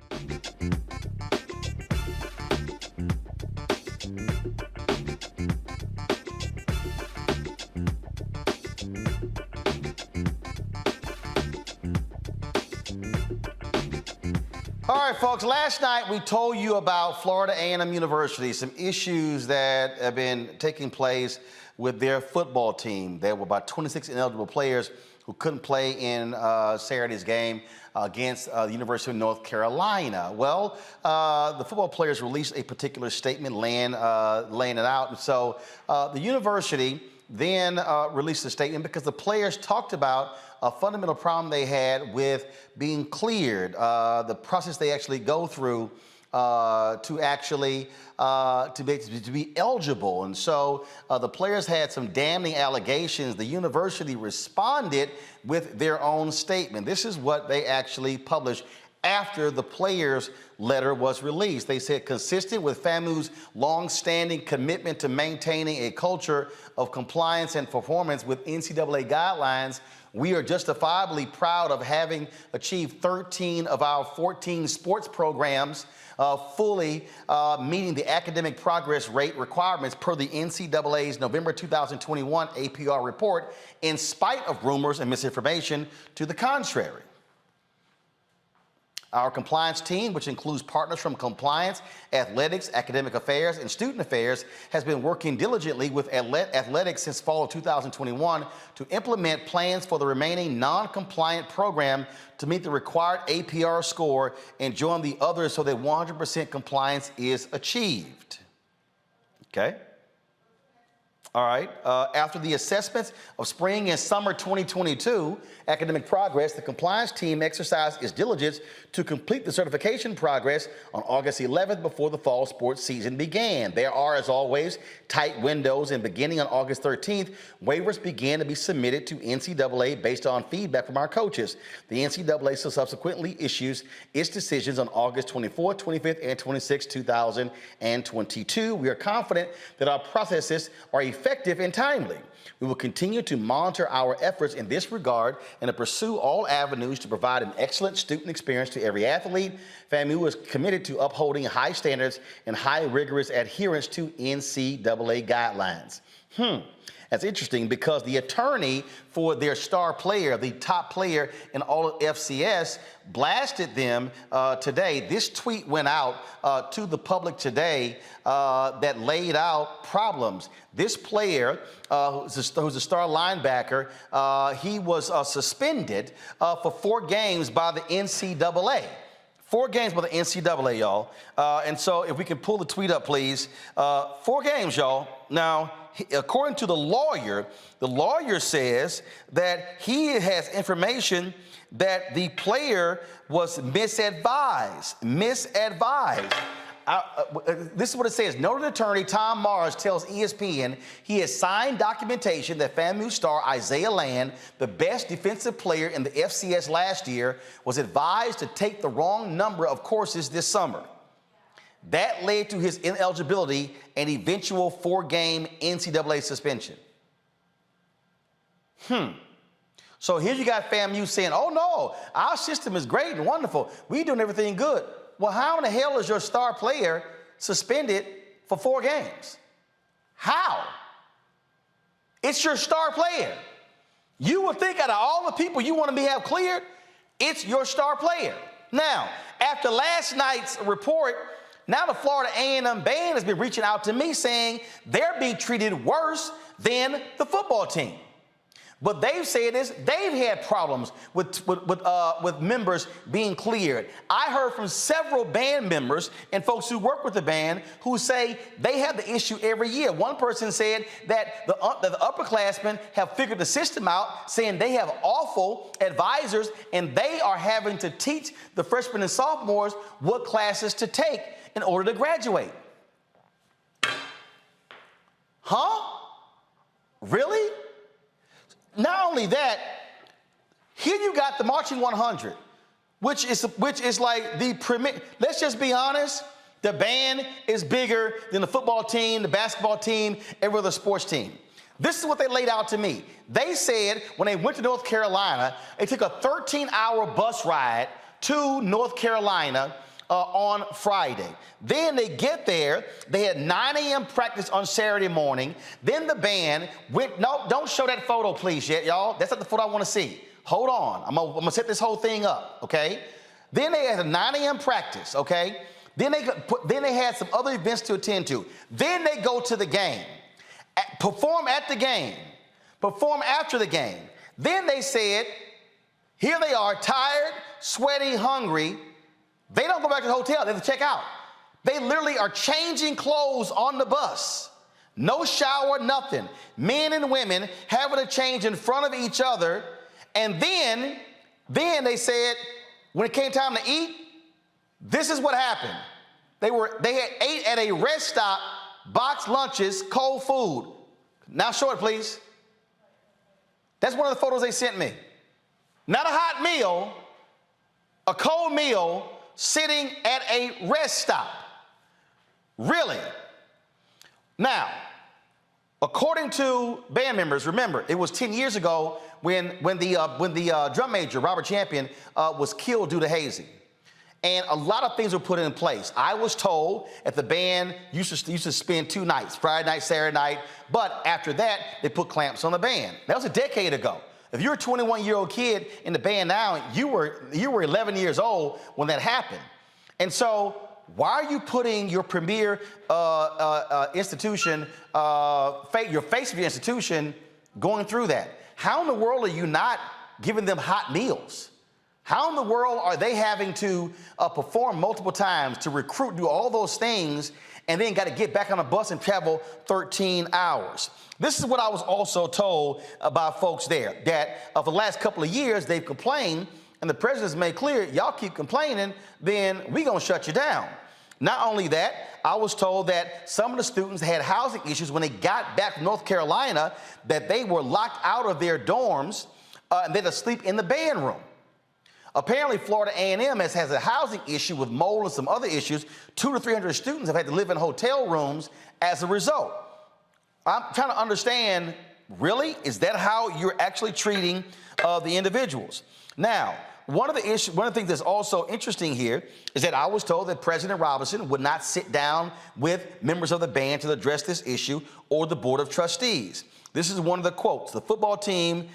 All right, folks, last night we told you about Florida A&M University, some issues that have been taking place with their football team. There were about 26 ineligible players who couldn't play in Saturday's game against the University of North Carolina. Well, the football players released a particular statement laying it out. And so the university then released a statement because the players talked about a fundamental problem they had with being cleared, the process they actually go through to actually to be eligible. And so the players had some damning allegations. The university responded with their own statement. This is what they actually published after the players' letter was released. They said, consistent with FAMU's long-standing commitment to maintaining a culture of compliance and performance with NCAA guidelines, we are justifiably proud of having achieved 13 of our 14 sports programs fully meeting the academic progress rate requirements per the NCAA's November 2021 APR report, in spite of rumors and misinformation to the contrary. Our compliance team, which includes partners from compliance, athletics, academic affairs, and student affairs, has been working diligently with athletics since fall of 2021 to implement plans for the remaining non-compliant program to meet the required APR score and join the others so that 100% compliance is achieved. Okay? All right. After the assessments of spring and summer 2022 academic progress, the compliance team exercised its diligence to complete the certification progress on August 11th before the fall sports season began. There are, as always, tight windows, and beginning on August 13th, waivers began to be submitted to NCAA based on feedback from our coaches. The NCAA subsequently issues its decisions on August 24th, 25th, and 26th, 2022. We are confident that our processes are effective and timely. We will continue to monitor our efforts in this regard and to pursue all avenues to provide an excellent student experience to every athlete. FAMU is committed to upholding high standards and high rigorous adherence to NCAA guidelines. That's interesting because the attorney for their star player, the top player in all of FCS, blasted them today. This tweet went out to the public today that laid out problems. This player, who's a star linebacker, he was suspended for 4 games by the NCAA. 4 games by the NCAA, y'all. And so if we can pull the tweet up, please. 4 games, y'all. Now, according to the lawyer says that he has information that the player was misadvised. This is what it says. Noted attorney Tom Mars tells ESPN he has signed documentation that FAMU star Isaiah Land, the best defensive player in the FCS last year, was advised to take the wrong number of courses this summer. That led to his ineligibility and eventual 4-game NCAA suspension. So here you got FAMU saying, oh no, our system is great and wonderful. We're doing everything good. Well, how in the hell is your star player suspended for 4 games? How? It's your star player. You would think out of all the people you want to have cleared, it's your star player. Now, after last night's report, now the Florida A&M band has been reaching out to me saying they're being treated worse than the football team. But they've said this, they've had problems with members being cleared. I heard from several band members and folks who work with the band who say they have the issue every year. One person said that the upperclassmen have figured the system out, saying they have awful advisors and they are having to teach the freshmen and sophomores what classes to take in order to graduate. Really? Not only that, here you got the Marching 100, which is like the premier. Let's just be honest. The band is bigger than the football team, the basketball team, every other sports team. This is what they laid out to me. They said when they went to North Carolina, they took a 13-hour bus ride to North Carolina on Friday. Then they get there, they had 9 a.m. practice on Saturday morning. Then the band went, no, don't show that photo please yet, y'all. That's not the photo I want to see. Hold on, I'm gonna set this whole thing up, okay? Then they had a 9 a.m. practice, okay? Then they had some other events to attend to. Then they go to the game, perform at the game, perform after the game. Then they said, here they are, tired, sweaty, hungry. They don't go back to the hotel, they have to check out. They literally are changing clothes on the bus. No shower, nothing. Men and women having to change in front of each other. And then they said, when it came time to eat, this is what happened. They had ate at a rest stop, boxed lunches, cold food. Now show it, please. That's one of the photos they sent me. Not a hot meal, a cold meal, sitting at a rest stop. Really? Now, according to band members, remember, it was 10 years ago when the drum major, Robert Champion, was killed due to hazing. And a lot of things were put in place. I was told that the band used to spend 2 nights, Friday night, Saturday night, but after that, they put clamps on the band. That was a decade ago. If you're a 21-year-old kid in the band now, you were 11 years old when that happened. And so why are you putting your premier institution, your face of your institution, going through that? How in the world are you not giving them hot meals? How in the world are they having to perform multiple times to recruit, do all those things, and then got to get back on a bus and travel 13 hours? This is what I was also told by folks there, that for the last couple of years, they've complained, and the president's made clear, y'all keep complaining, then we gonna shut you down. Not only that, I was told that some of the students had housing issues when they got back from North Carolina, that they were locked out of their dorms and they had to sleep in the band room. Apparently, Florida A&M has a housing issue with mold and some other issues. 200 to 300 students have had to live in hotel rooms as a result. I'm trying to understand, really, is that how you're actually treating the individuals? Now, one of the things that's also interesting here is that I was told that President Robinson would not sit down with members of the band to address this issue or the Board of Trustees. This is one of the quotes. The football team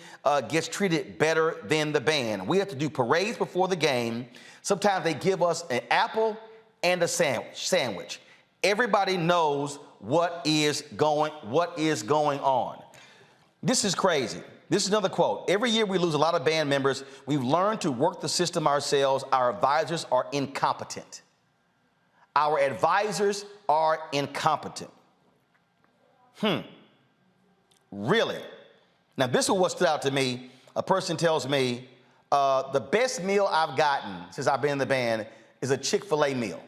gets treated better than the band. We have to do parades before the game. Sometimes they give us an apple and a sandwich. Everybody knows what is going on. This is crazy. This is another quote. Every year we lose a lot of band members. We've learned to work the system ourselves. Our advisors are incompetent. Our advisors are incompetent. Really? Now, this is what stood out to me. A person tells me, the best meal I've gotten since I've been in the band is a Chick-fil-A meal.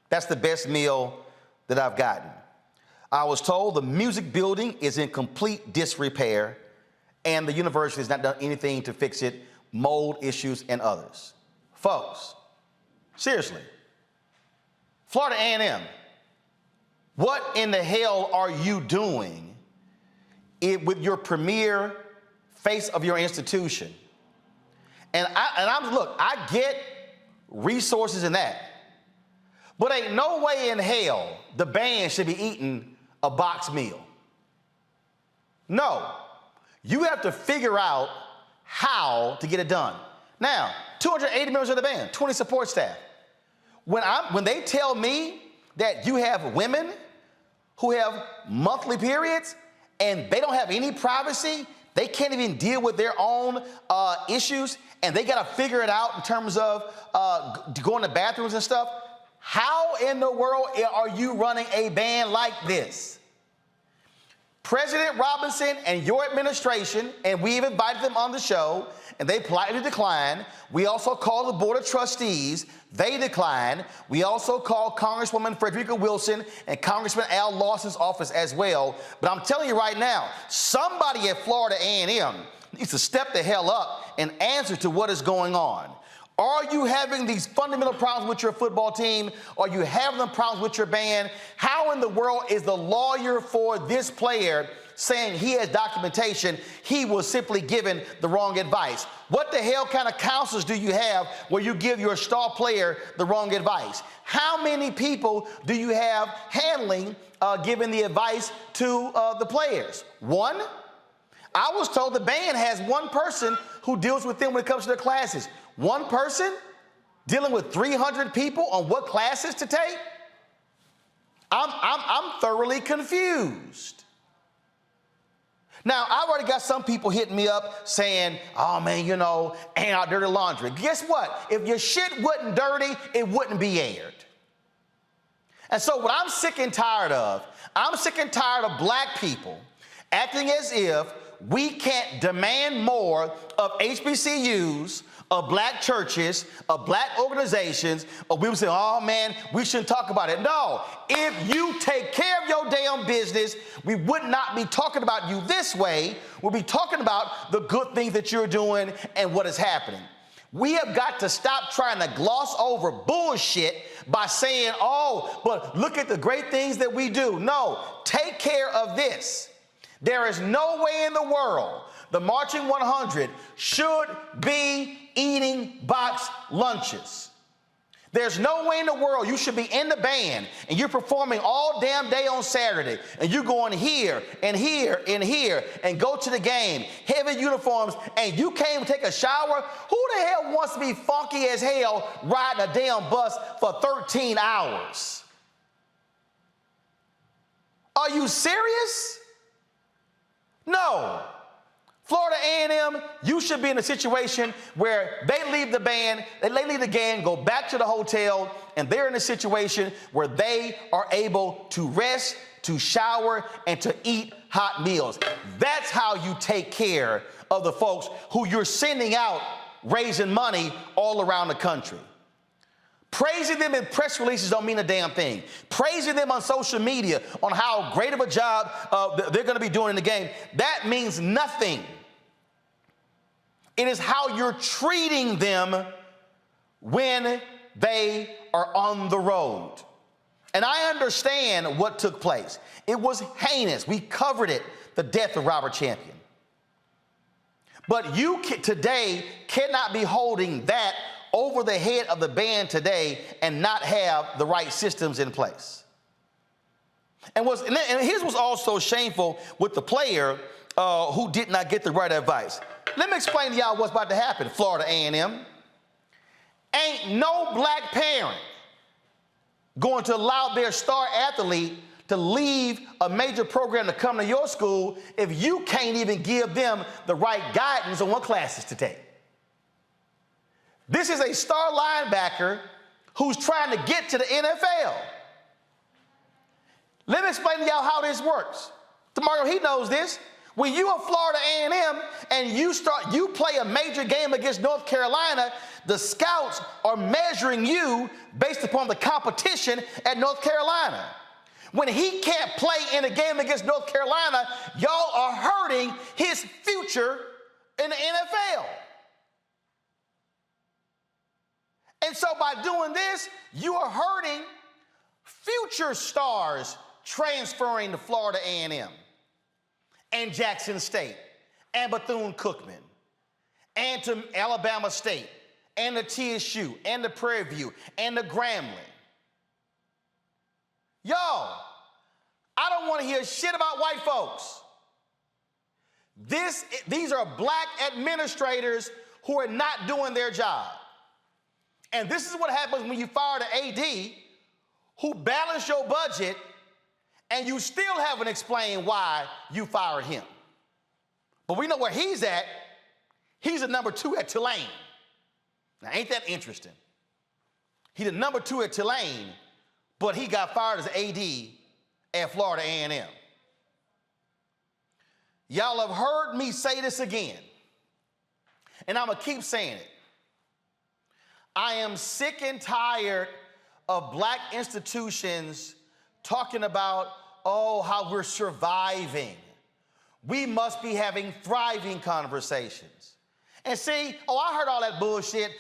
That's the best meal that I've gotten. I was told the music building is in complete disrepair and the university has not done anything to fix it, mold issues and others. Folks, seriously, Florida A&M, what in the hell are you doing with your premier face of your institution? And I get resources in that, but ain't no way in hell the band should be eating a box meal. No, you have to figure out how to get it done. Now, 280 members of the band, 20 support staff. When they tell me that you have women who have monthly periods and they don't have any privacy, they can't even deal with their own issues, and they got to figure it out in terms of going to bathrooms and stuff. How in the world are you running a band like this? President Robinson and your administration, and we've invited them on the show, and they politely declined. We also called the Board of Trustees. They declined. We also called Congresswoman Frederica Wilson and Congressman Al Lawson's office as well. But I'm telling you right now, somebody at Florida A&M needs to step the hell up and answer to what is going on. Are you having these fundamental problems with your football team? Are you having the problems with your band? How in the world is the lawyer for this player saying he has documentation? He was simply given the wrong advice. What the hell kind of counselors do you have where you give your star player the wrong advice? How many people do you have handling, giving the advice to the players? One? I was told the band has one person who deals with them when it comes to their classes. One person dealing with 300 people on what classes to take? I'm thoroughly confused. Now, I've already got some people hitting me up saying, oh man, you know, ain't our dirty laundry. Guess what? If your shit wasn't dirty, it wouldn't be aired. And so what I'm sick and tired of black people acting as if we can't demand more of HBCUs, of black churches, of black organizations, or we would say, oh man, we shouldn't talk about it. No, if you take care of your damn business, we would not be talking about you this way. We'll be talking about the good things that you're doing and what is happening. We have got to stop trying to gloss over bullshit by saying, oh, but look at the great things that we do. No, take care of this. There is no way in the world the Marching 100 should be eating box lunches. There's no way in the world you should be in the band and you're performing all damn day on Saturday and you're going here and here and here and go to the game, heavy uniforms, and you can't even take a shower. Who the hell wants to be funky as hell riding a damn bus for 13 hours? Are you serious? No. Florida A&M, you should be in a situation where they leave the band, they leave the game, go back to the hotel, and they're in a situation where they are able to rest, to shower, and to eat hot meals. That's how you take care of the folks who you're sending out raising money all around the country. Praising them in press releases don't mean a damn thing. Praising them on social media on how great of a job they're going to be doing in the game, that means nothing. It is how you're treating them when they are on the road. And I understand what took place. It was heinous. We covered it, the death of Robert Champion. But you today cannot be holding that over the head of the band today and not have the right systems in place. And his was also shameful with the player who did not get the right advice. Let me explain to y'all what's about to happen, Florida A&M. Ain't no black parent going to allow their star athlete to leave a major program to come to your school if you can't even give them the right guidance on what classes to take. This is a star linebacker who's trying to get to the NFL. Let me explain to y'all how this works. Mario, he knows this. When you are Florida A&M and you play a major game against North Carolina, the scouts are measuring you based upon the competition at North Carolina. When he can't play in a game against North Carolina, y'all are hurting his future in the NFL. And so by doing this, you are hurting future stars transferring to Florida A&M and Jackson State and Bethune-Cookman and to Alabama State and the TSU and the Prairie View and the Grambling. Y'all, I don't want to hear shit about white folks. These are black administrators who are not doing their job. And this is what happens when you fire the AD who balanced your budget and you still haven't explained why you fired him. But we know where he's at. He's a number 2 at Tulane. Now, ain't that interesting? He's a number 2 at Tulane, but he got fired as AD at Florida A&M. Y'all have heard me say this again, and I'm going to keep saying it. I am sick and tired of black institutions talking about, oh, how we're surviving. We must be having thriving conversations. And see, oh, I heard all that bullshit.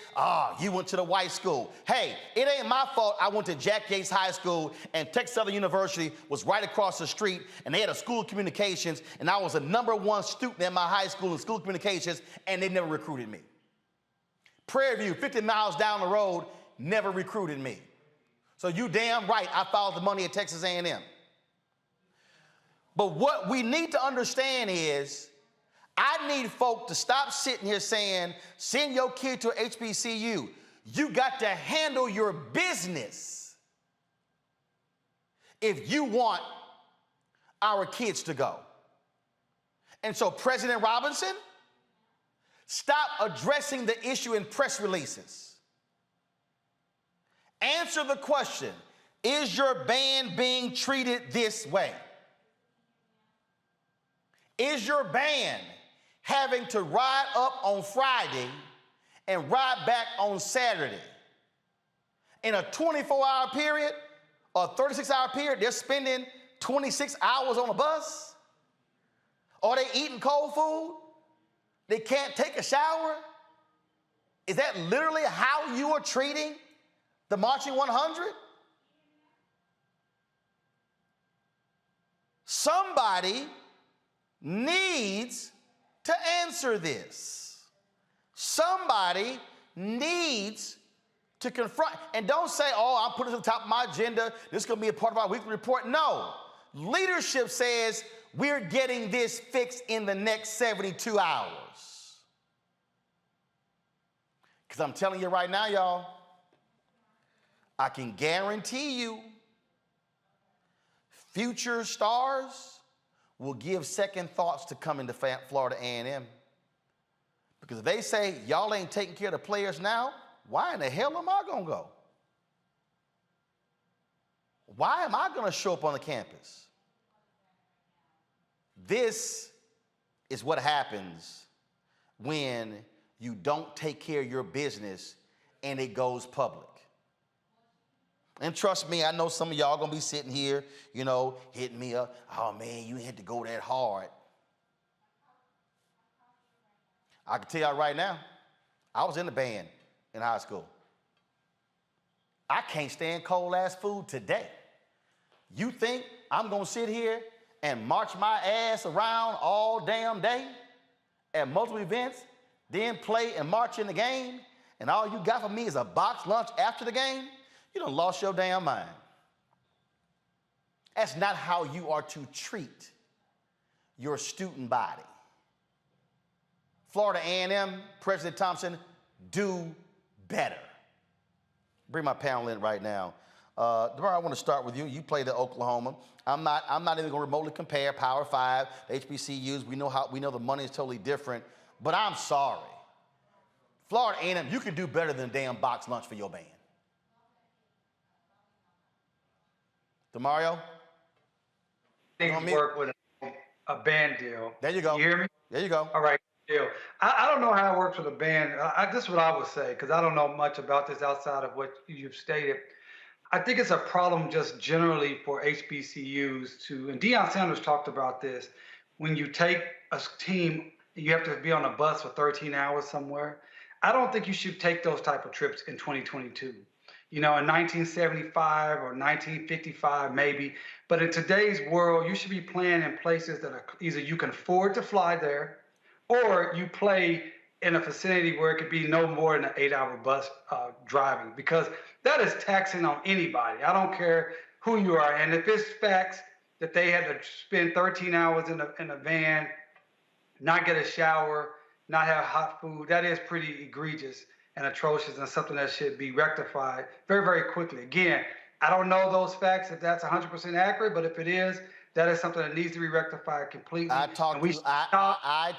You went to the white school. Hey, it ain't my fault I went to Jack Yates High School and Texas Southern University was right across the street and they had a school of communications and I was a #1 student in my high school in school of communications and they never recruited me. Prairie View, 50 miles down the road, never recruited me. So you damn right I followed the money at Texas A&M. But what we need to understand is I need folk to stop sitting here saying, send your kid to a HBCU. You got to handle your business if you want our kids to go. And so President Robinson, stop addressing the issue in press releases. Answer the question, is your band being treated this way? Is your band having to ride up on Friday and ride back on Saturday? In a 24-hour period or 36-hour period, they're spending 26 hours on a bus? Are they eating cold food? They can't take a shower? Is that literally how you are treating the Marching 100? Somebody needs to answer this. Somebody needs to confront, and don't say, oh, I'll put it at the top of my agenda. This is going to be a part of our weekly report. No. Leadership says we're getting this fixed in the next 72 hours. Because I'm telling you right now, y'all, I can guarantee you future stars will give second thoughts to coming to Florida A&M. Because if they say y'all ain't taking care of the players now, why in the hell am I going to go? Why am I going to show up on the campus? This is what happens when you don't take care of your business and it goes public. And trust me, I know some of y'all going to be sitting here, hitting me up. Oh, man, you had to go that hard. I can tell y'all right now, I was in the band in high school. I can't stand cold-ass food today. You think I'm going to sit here and march my ass around all damn day at multiple events, then play and march in the game, and all you got for me is a box lunch after the game? You done lost your damn mind. That's not how you are to treat your student body. Florida A&M, President Thompson, do better. Bring my panel in right now. DeMar, I want to start with you. You played at Oklahoma. I'm not even going to remotely compare Power 5, HBCUs. We know the money is totally different, but I'm sorry. Florida A&M, you can do better than a damn box lunch for your band. DeMario? Things work with a band deal. There you go. You hear me? There you go. All right. Deal. I don't know how it works with a band. This is what I would say, because I don't know much about this outside of what you've stated. I think it's a problem just generally for HBCUs and Deion Sanders talked about this, when you take a team, you have to be on a bus for 13 hours somewhere. I don't think you should take those type of trips in 2022. In 1975 or 1955 maybe, but in today's world, you should be playing in places that are either you can afford to fly there, or you play in a vicinity where it could be no more than an 8-hour bus driving, because that is taxing on anybody. I don't care who you are. And if it's facts that they had to spend 13 hours in a van, not get a shower, not have hot food, that is pretty egregious and atrocious and something that should be rectified very, very quickly. Again, I don't know those facts, if that's 100% accurate, but if it is, that is something that needs to be rectified completely. I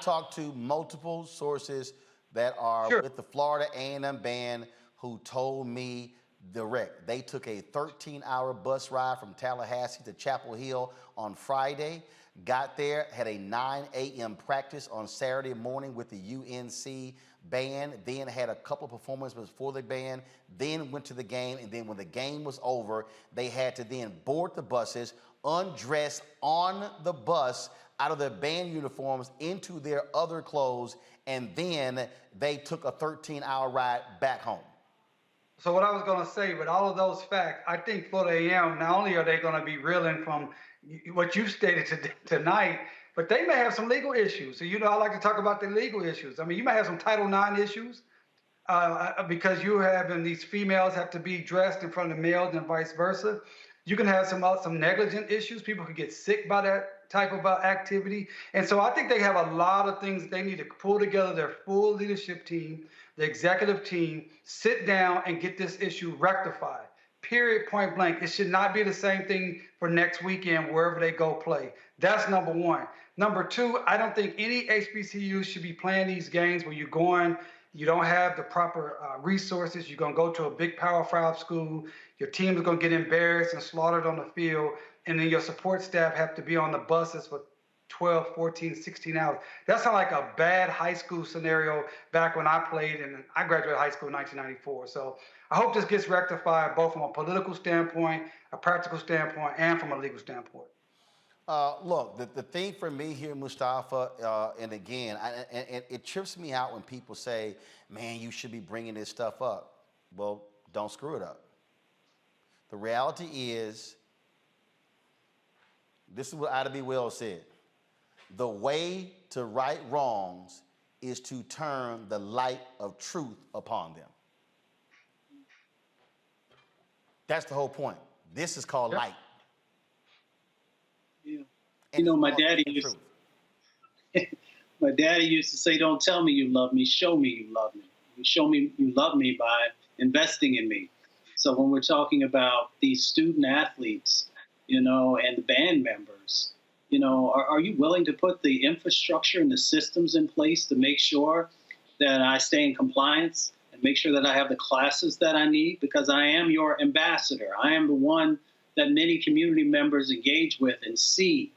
talked to multiple sources that are with the Florida A&M band who told me direct. They took a 13-hour bus ride from Tallahassee to Chapel Hill on Friday, got there, had a 9 a.m. practice on Saturday morning with the UNC band, then had a couple of performances for the band, then went to the game, and then when the game was over, they had to then board the buses, undress on the bus out of their band uniforms into their other clothes, and then they took a 13-hour ride back home. So what I was going to say, with all of those facts, I think Florida A&M, not only are they going to be reeling from what you stated tonight, but they may have some legal issues. So, I like to talk about the legal issues. I mean, you may have some Title IX issues because you having these females have to be dressed in front of males and vice versa. You can have some negligent issues. People could get sick by that type of activity. And so I think they have a lot of things that they need to pull together their full leadership team, the executive team, sit down and get this issue rectified. Period, point blank. It should not be the same thing for next weekend wherever they go play. That's number one. Number two, I don't think any HBCU should be playing these games where you're going, you don't have the proper resources. You're going to go to a big Power 5 school. Your team is going to get embarrassed and slaughtered on the field. And then your support staff have to be on the buses for 12, 14, 16 hours. That sounds like a bad high school scenario back when I played, and I graduated high school in 1994. So I hope this gets rectified both from a political standpoint, a practical standpoint, and from a legal standpoint. Look, the thing for me here, Mustafa, and again, it trips me out when people say, man, you should be bringing this stuff up. Well, don't screw it up. The reality is, this is what Ida B. Wells said, the way to right wrongs is to turn the light of truth upon them. That's the whole point. This is called light. Yeah. My daddy used to say, don't tell me you love me, show me you love me. You show me you love me by investing in me. So when we're talking about these student athletes, and the band members, are you willing to put the infrastructure and the systems in place to make sure that I stay in compliance and make sure that I have the classes that I need, because I am your ambassador. I am the one that many community members engage with and see.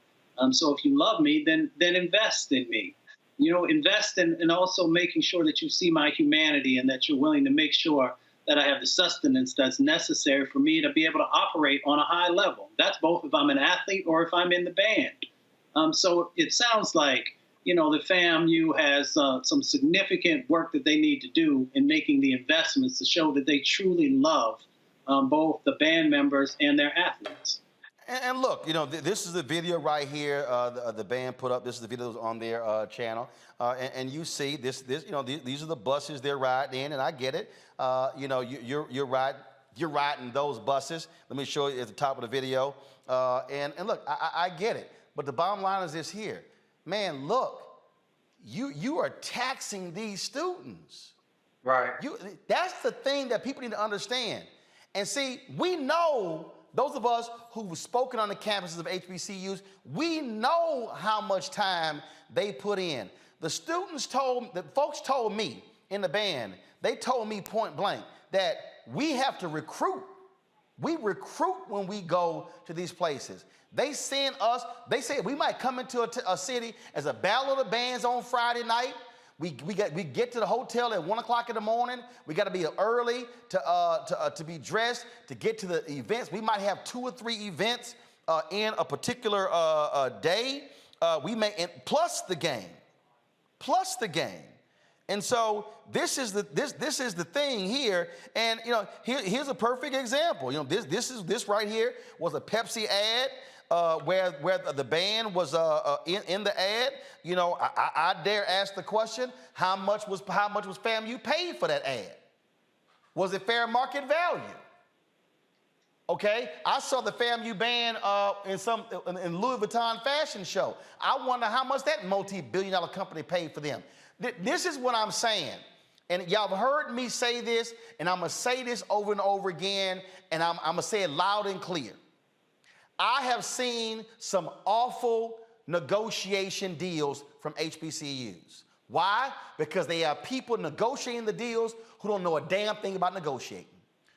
So if you love me, then invest in me. Invest in also making sure that you see my humanity and that you're willing to make sure that I have the sustenance that's necessary for me to be able to operate on a high level. That's both if I'm an athlete or if I'm in the band. So it sounds like, the FAMU has some significant work that they need to do in making the investments to show that they truly love both the band members and their athletes. And look, this is the video right here. The band put up. This is the video that's on their channel, and you see this. These are the buses they're riding in, and I get it. You're riding those buses. Let me show you at the top of the video. And look, I get it. But the bottom line is this here, man. Look, you are taxing these students. Right. That's the thing that people need to understand. And see, we know. Those of us who've spoken on the campuses of HBCUs, we know how much time they put in. The folks told me in the band, they told me point blank that we have to recruit. We recruit when we go to these places. They send us, they say we might come into a city as a battle of the bands on Friday night. We get to the hotel at 1 o'clock in the morning. We got to be early to be dressed to get to the events. We might have 2 or 3 events in a particular day. Plus the game. And so this is the thing here. And here's a perfect example. This right here was a Pepsi ad. Where the band was in the ad. I dare ask the question: how much was FAMU paid for that ad? Was it fair market value? Okay, I saw the FAMU band in Louis Vuitton fashion show. I wonder how much that multi-billion-dollar company paid for them. This is what I'm saying, and y'all have heard me say this, and I'm gonna say this over and over again, and I'm gonna say it loud and clear. I have seen some awful negotiation deals from HBCUs. Why? Because they have people negotiating the deals who don't know a damn thing about negotiating,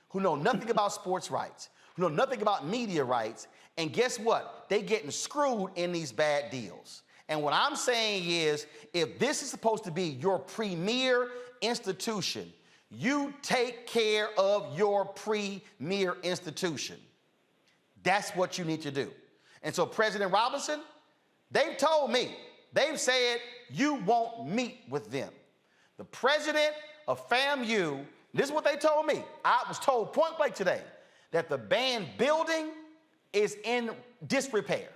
who know nothing about sports rights, who know nothing about media rights, and guess what? They getting screwed in these bad deals. And what I'm saying is, if this is supposed to be your premier institution, you take care of your premier institution. That's what you need to do. And so President Robinson, they've told me, they've said you won't meet with them. The president of FAMU, this is what they told me. I was told point blank today that the band building is in disrepair,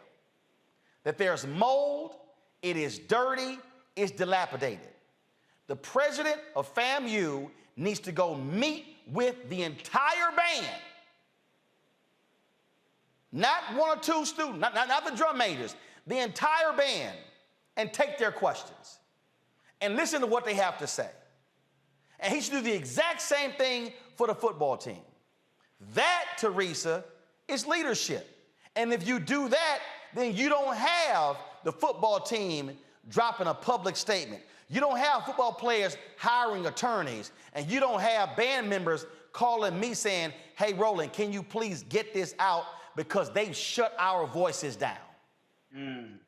that there's mold, it is dirty, it's dilapidated. The president of FAMU needs to go meet with the entire band. Not 1 or 2 students, not the drum majors, the entire band, and take their questions and listen to what they have to say. And he should do the exact same thing for the football team. That, Teresa, is leadership. And if you do that, then you don't have the football team dropping a public statement. You don't have football players hiring attorneys, and you don't have band members calling me saying, hey, Roland, can you please get this out? Because they've shut our voices down.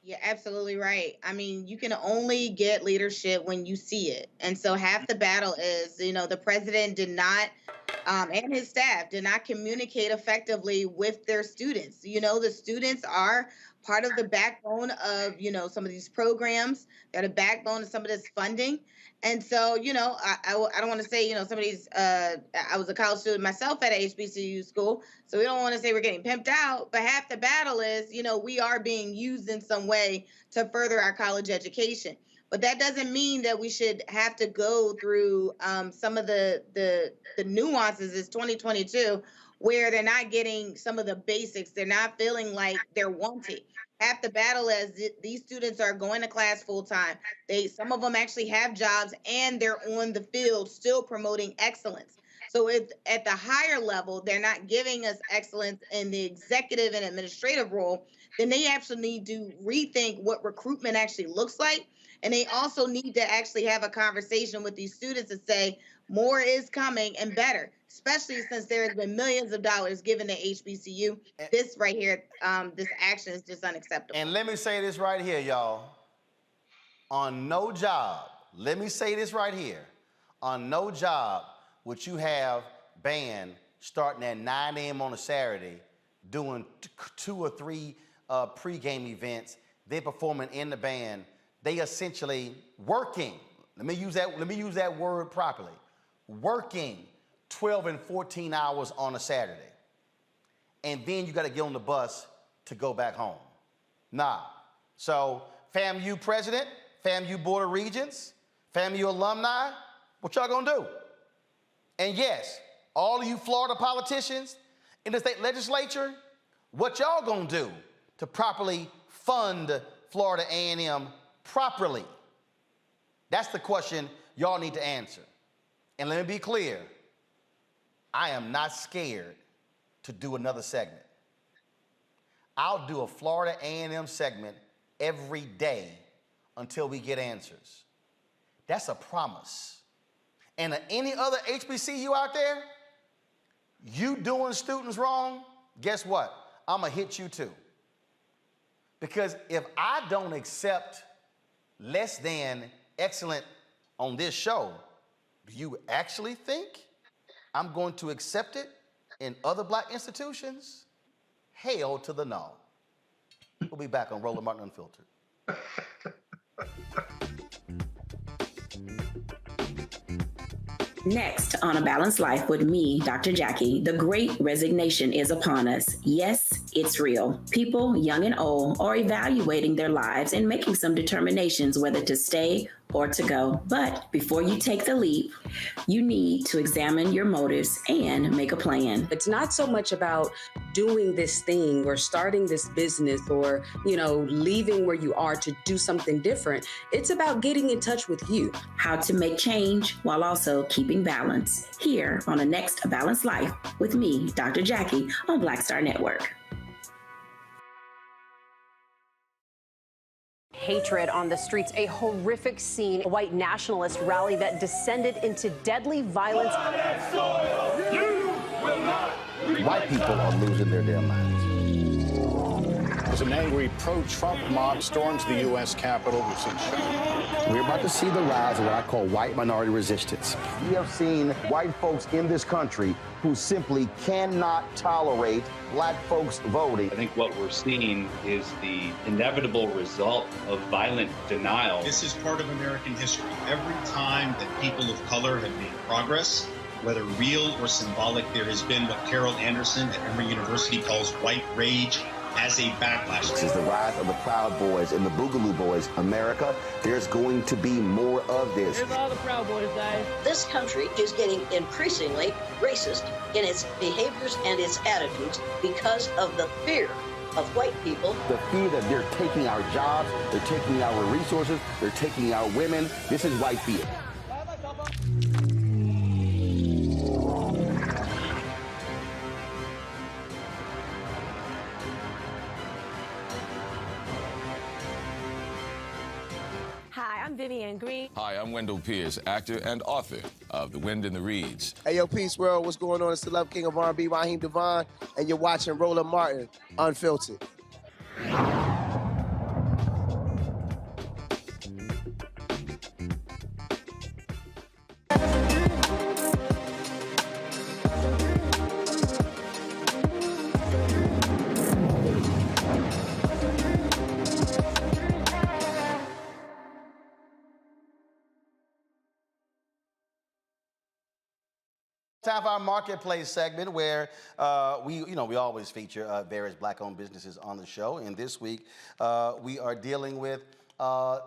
You're absolutely right. I mean, you can only get leadership when you see it. And so half the battle is, the president did not, and his staff did not communicate effectively with their students. The students are part of the backbone of, some of these programs. They're the backbone of some of this funding. And so, I don't want to say, some of these, I was a college student myself at a HBCU school, so we don't want to say we're getting pimped out, but half the battle is, we are being used in some way to further our college education. But that doesn't mean that we should have to go through some of the nuances. It's 2022, where they're not getting some of the basics. They're not feeling like they're wanted. Half the battle is these students are going to class full time. Some of them actually have jobs and they're on the field still promoting excellence. So at the higher level, they're not giving us excellence in the executive and administrative role. then they actually need to rethink what recruitment actually looks like. And they also need to actually have a conversation with these students and say, more is coming and better, especially since there has been millions of dollars given to HBCU. This right here, this action is just unacceptable. And let me say this right here, y'all. On no job, let me say this right here. On no job would you have band starting at 9 a.m. on a Saturday, doing 2 or 3 pregame events. They're performing in the band. They essentially working. Let me use that word properly. Working 12 and 14 hours on a Saturday. And then you got to get on the bus to go back home. Nah. So FAMU president, FAMU board of regents, FAMU alumni, what y'all gonna do? And yes, all of you Florida politicians in the state legislature, what y'all gonna do to properly fund Florida A&M properly? That's the question y'all need to answer. And let me be clear, I am not scared to do another segment. I'll do a Florida A&M segment every day until we get answers. That's a promise. And any other HBCU out there, you doing students wrong, guess what? I'm gonna hit you too. Because if I don't accept less than excellent on this show, do you actually think I'm going to accept it in other black institutions? Hell to the no. We'll be back on Roland Martin Unfiltered. Next on A Balanced Life with me, Dr. Jackie, the great resignation is upon us. Yes, it's real. People, young and old, are evaluating their lives and making some determinations whether to stay or to go. But before you take the leap, you need to examine your motives and make a plan. It's not so much about doing this thing or starting this business or, leaving where you are to do something different. It's about getting in touch with you. How to make change while also keeping balance. Here on the next A Balanced Life with me, Dr. Jackie, on Black Star Network. Hatred on the streets, a horrific scene, a white nationalist rally that descended into deadly violence. White people are losing their damn minds. As an angry pro-Trump mob storms the U.S. Capitol, we're about to see the rise of what I call white minority resistance. We have seen white folks in this country who simply cannot tolerate black folks voting. I think what we're seeing is the inevitable result of violent denial. This is part of American history. Every time that people of color have made progress, whether real or symbolic, there has been what Carol Anderson at Emory University calls white rage as a backlash. This is the rise of the Proud Boys and the Boogaloo Boys. America, there's going to be more of this. Here's all the Proud Boys, guys. This country is getting increasingly racist in its behaviors and its attitudes because of the fear of white people. The fear that they're taking our jobs, they're taking our resources, they're taking our women. This is white fear. I'm Vivian Green. Hi, I'm Wendell Pierce, actor and author of The Wind in the Reeds. Hey, yo, Peace World, what's going on? It's the Love King of R&B, Raheem Devon, and you're watching Roland Martin Unfiltered. Time for our marketplace segment where we always feature various black-owned businesses on the show. And this week, we are dealing with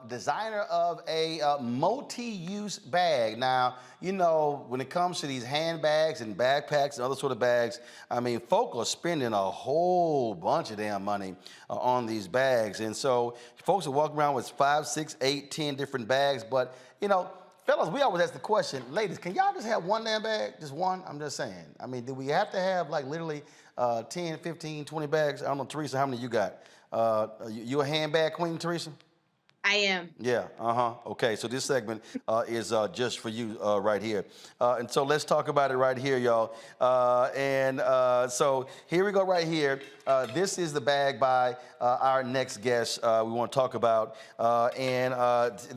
designer of a multi-use bag. Now, when it comes to these handbags and backpacks and other sort of bags, I mean, folk are spending a whole bunch of damn money on these bags. And so folks are walking around with 5, 6, 8, 10 different bags. But, fellas, we always ask the question, ladies, can y'all just have one damn bag? Just one? I'm just saying. I mean, do we have to have literally 10, 15, 20 bags? I don't know, Teresa, how many you got? You a handbag queen, Teresa? I am. Yeah, Okay, so this segment is just for you right here. And so let's talk about it right here, y'all. So here we go right here. This is the bag by our next guest we want to talk about.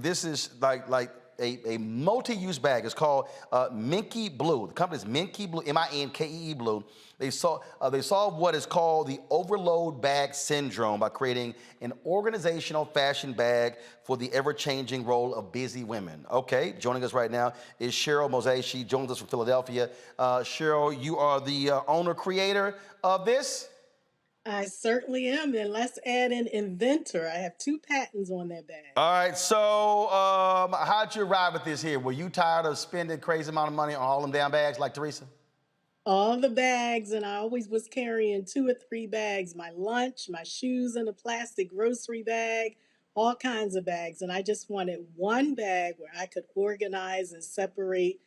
This is like a multi-use bag. It's called Minky Blue. The company is Minky Blue, M-I-N-K-E-E Blue. They solve what is called the overload bag syndrome by creating an organizational fashion bag for the ever-changing role of busy women. Okay, joining us right now is Cheryl Mose. She joins us from Philadelphia. Cheryl, you are the owner-creator of this? I certainly am, and let's add in inventor. I have 2 patents on that bag. All right, so how'd you arrive at this here? Were you tired of spending crazy amount of money on all them damn bags like Teresa? All the bags, and I always was carrying 2 or 3 bags, my lunch, my shoes in a plastic grocery bag, all kinds of bags. And I just wanted one bag where I could organize and separate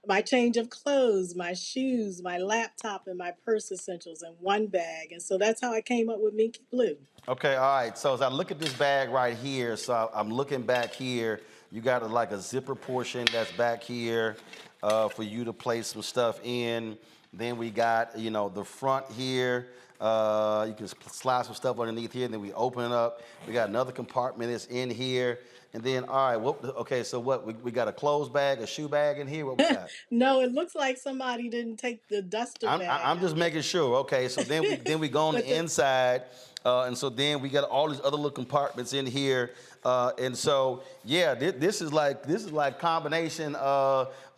my change of clothes, my shoes, my laptop, and my purse essentials in one bag. And so that's how I came up with Minky Blue. Okay, all right. So as I look at this bag right here, so I'm looking back here, you got like a zipper portion that's back here for you to place some stuff in. Then we got, the front here. You can slide some stuff underneath here, and then we open it up. We got another compartment that's in here. And then, all right, so what? We got a clothes bag, a shoe bag in here? What we got? No, it looks like somebody didn't take the duster bag. I'm just making sure. Okay, so then we go on the inside, and so then we got all these other little compartments in here. And so, yeah, this is like combination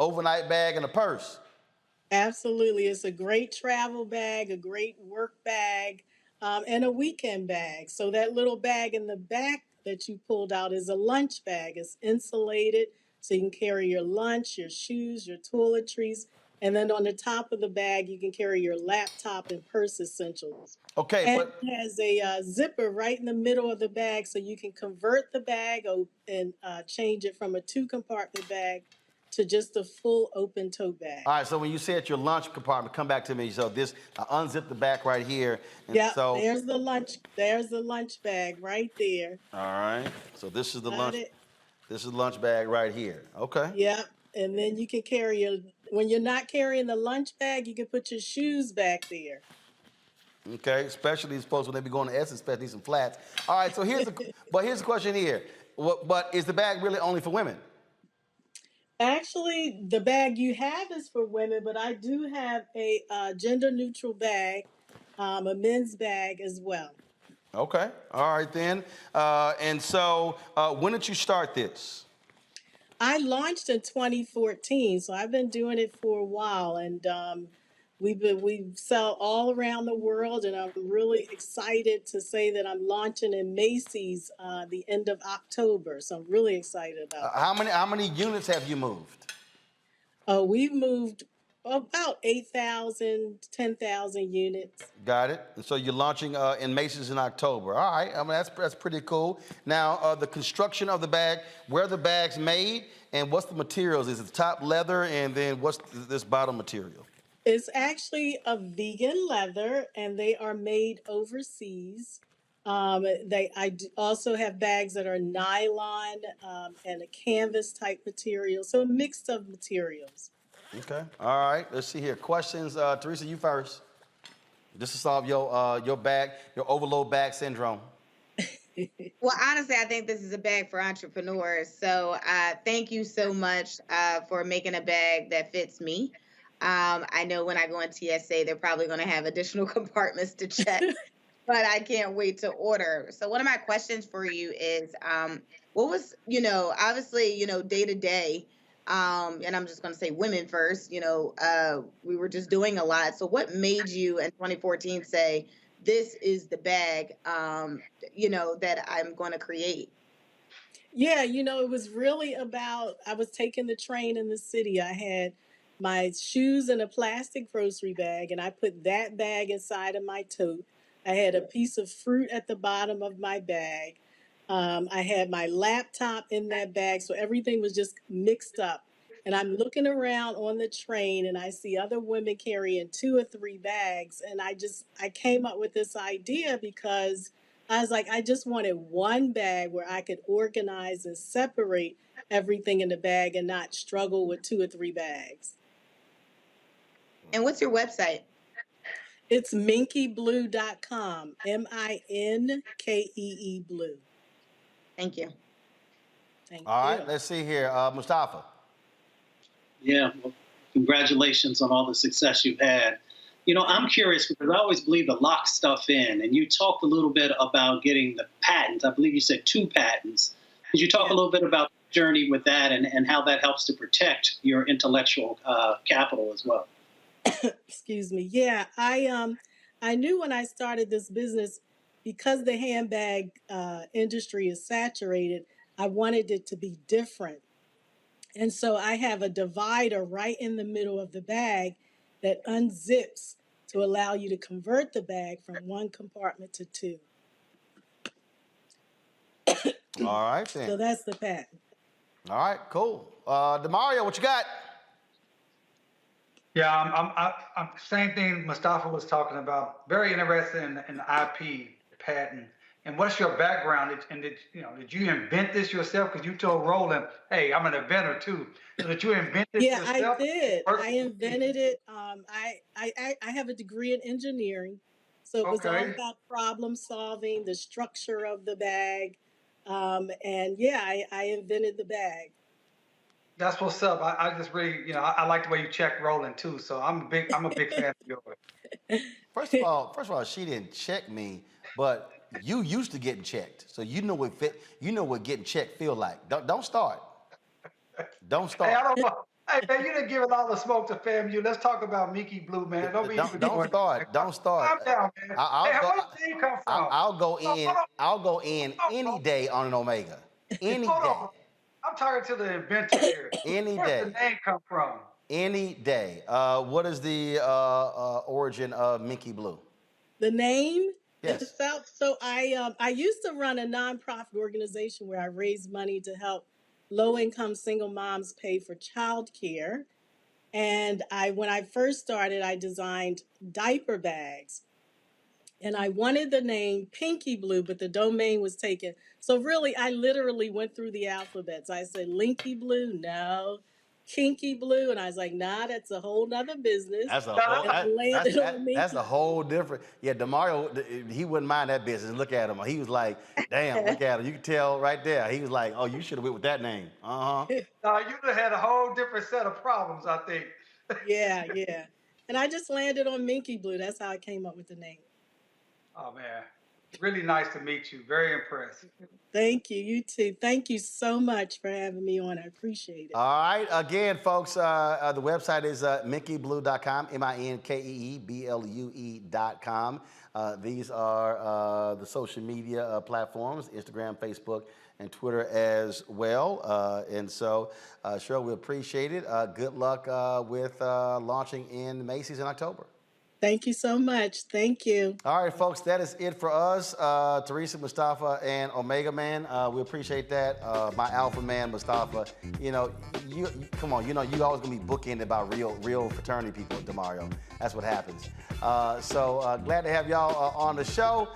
overnight bag and a purse. Absolutely. It's a great travel bag, a great work bag, and a weekend bag. So that little bag in the back that you pulled out is a lunch bag. It's insulated, so you can carry your lunch, your shoes, your toiletries. And then on the top of the bag, you can carry your laptop and purse essentials. Okay, And but it has a zipper right in the middle of the bag, so you can convert the bag and change it from a 2-compartment bag to just a full open tote bag. all right, so when you said your lunch compartment, come back to me. So I unzip the back right here. And Yeah, so, there's the lunch bag right there. all right, so this is the Got lunch. it. This is the lunch bag right here. Okay. Yep. And then you can when you're not carrying the lunch bag, you can put your shoes back there. Okay, especially these folks when they be going to Essence Fest, need some flats. All right, so here's the question here. But is the bag really only for women? Actually, the bag you have is for women, but I do have a gender-neutral bag, a men's bag as well. Okay, all right then. And so when did you start this? I launched in 2014, so I've been doing it for a while, and we sell all around the world, and I'm really excited to say that I'm launching in Macy's the end of October. So I'm really excited about it. How many units have you moved? We've moved about 8,000, 10,000 units. Got it. And so you're launching in Macy's in October. All right. I mean that's pretty cool. Now the construction of the bag, where are the bags made, and what's the materials? Is it the top leather, and then what's this bottom material? It's actually a vegan leather, and they are made overseas. I also have bags that are nylon and a canvas type material, so a mix of materials. Okay. All right. Let's see here. Questions. Teresa, you first. This will solve your overload bag syndrome. Well, honestly, I think this is a bag for entrepreneurs. So thank you so much for making a bag that fits me. I know when I go on TSA, they're probably going to have additional compartments to check, but I can't wait to order. So one of my questions for you is, what was, obviously, day to day, and I'm just going to say women first, we were just doing a lot. So what made you in 2014 say, this is the bag, that I'm going to create? Yeah, it was really about, I was taking the train in the city. I had my shoes in a plastic grocery bag, and I put that bag inside of my tote. I had a piece of fruit at the bottom of my bag. I had my laptop in that bag, so everything was just mixed up. And I'm looking around on the train, and I see other women carrying 2 or 3 bags. And I came up with this idea because I was like, I just wanted one bag where I could organize and separate everything in the bag and not struggle with 2 or 3 bags. And what's your website? It's minkeeblue.com, MINKEE blue. Thank you. All right, let's see here. Mustafa. Yeah, well, congratulations on all the success you've had. You know, I'm curious because I always believe to lock stuff in, and you talked a little bit about getting the patents. I believe you said 2 patents. Could you talk a little bit about the journey with that and how that helps to protect your intellectual capital as well? Excuse me. Yeah, I knew when I started this business, because the handbag industry is saturated, I wanted it to be different. And so I have a divider right in the middle of the bag that unzips to allow you to convert the bag from 1 compartment to 2. All right, then. So that's the patent. All right, cool. DeMario, what you got? Yeah, I'm same thing Mustafa was talking about. Very interested in the IP patent. And what's your background? And did you invent this yourself? Because you told Roland, "Hey, I'm an inventor too." So did you invent this yourself? Yeah, I did. I invented it. I have a degree in engineering, so it was all about problem solving, the structure of the bag, and yeah, I invented the bag. That's what's up. I just really, I like the way you check Roland too. So I'm a big fan of yours. First of all, she didn't check me, but you used to getting checked, so you know what getting checked feel like. Don't start. Don't start. Hey, I don't know. Hey man, you didn't give it all the smoke to FAMU. Let's talk about Mickey Blue, man. Don't start. Don't start. Calm down, man. Where did the name come from? I'll go in any day on an Omega. Any day. I'm talking to the inventor here. Any Where day. did the name come from? Any day. What is the origin of Mickey Blue? The name? Yes. So I used to run a nonprofit organization where I raised money to help low-income single moms pay for childcare. And when I first started, I designed diaper bags. And I wanted the name Pinky Blue, but the domain was taken. So really, I literally went through the alphabets. I said, Linky Blue, no. Kinky Blue, and I was like, nah, that's a whole nother business. That's a whole different. Yeah, DeMario, he wouldn't mind that business. Look at him. He was like, damn, look at him. You can tell right there. He was like, oh, you should have went with that name. No, you'd have had a whole different set of problems, I think. Yeah. And I just landed on Minky Blue. That's how I came up with the name. Oh, man. Really nice to meet you. Very impressed. Thank you. You too. Thank you so much for having me on. I appreciate it. All right. Again, folks, the website is minkeeblue.com, MINKEEBLUE.com. These are the social media platforms, Instagram, Facebook, and Twitter as well. And so, sure, we appreciate it. Good luck with launching in Macy's in October. Thank you so much. Thank you. All right, folks, that is it for us. Teresa, Mustafa, and Omega Man. We appreciate that. My alpha man, Mustafa. You come on. You always gonna be bookended by real fraternity people, DeMario. That's what happens. So glad to have y'all on the show.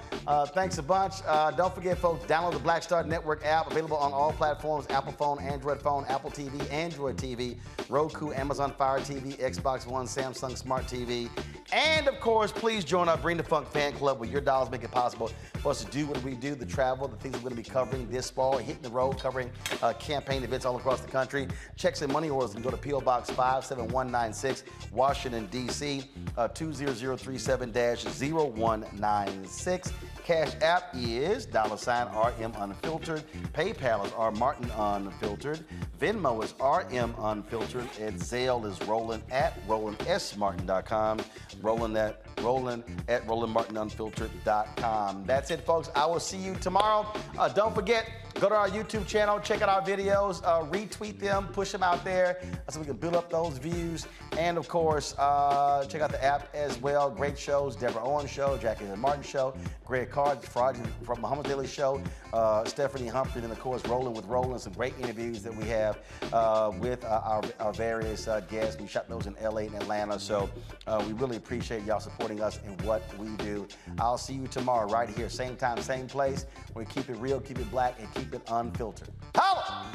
Thanks a bunch. Don't forget, folks, download the Black Star Network app, available on all platforms: Apple phone, Android phone, Apple TV, Android TV, Roku, Amazon Fire TV, Xbox One, Samsung Smart TV. And of course, please join our Bring the Funk fan club, where your dollars make it possible for us to do what we do, the travel, the things we're going to be covering this fall, hitting the road, covering campaign events all across the country. Checks and money orders can go to P.O. Box 57196, Washington, D.C., 20037-0196. Cash App is $RM Unfiltered. PayPal is R Martin Unfiltered. Venmo is RM Unfiltered. And Zelle is Roland at RolandSMartin.com. Roland at RolandMartinUnfiltered.com. That's it, folks. I will see you tomorrow. Don't forget, go to our YouTube channel, check out our videos, retweet them, push them out there so we can build up those views. And of course, check out the app as well. Great shows, Deborah Owens Show, Jackie and Martin Show, Greg Card from Muhammad Daily Show, Stephanie Humphrey, and of course, Rolling with Roland. Some great interviews that we have with our various guests. We shot those in LA and Atlanta, so we really appreciate y'all supporting us in what we do. I'll see you tomorrow right here, same time, same place. We keep it real, keep it black, and keep it unfiltered. Holla!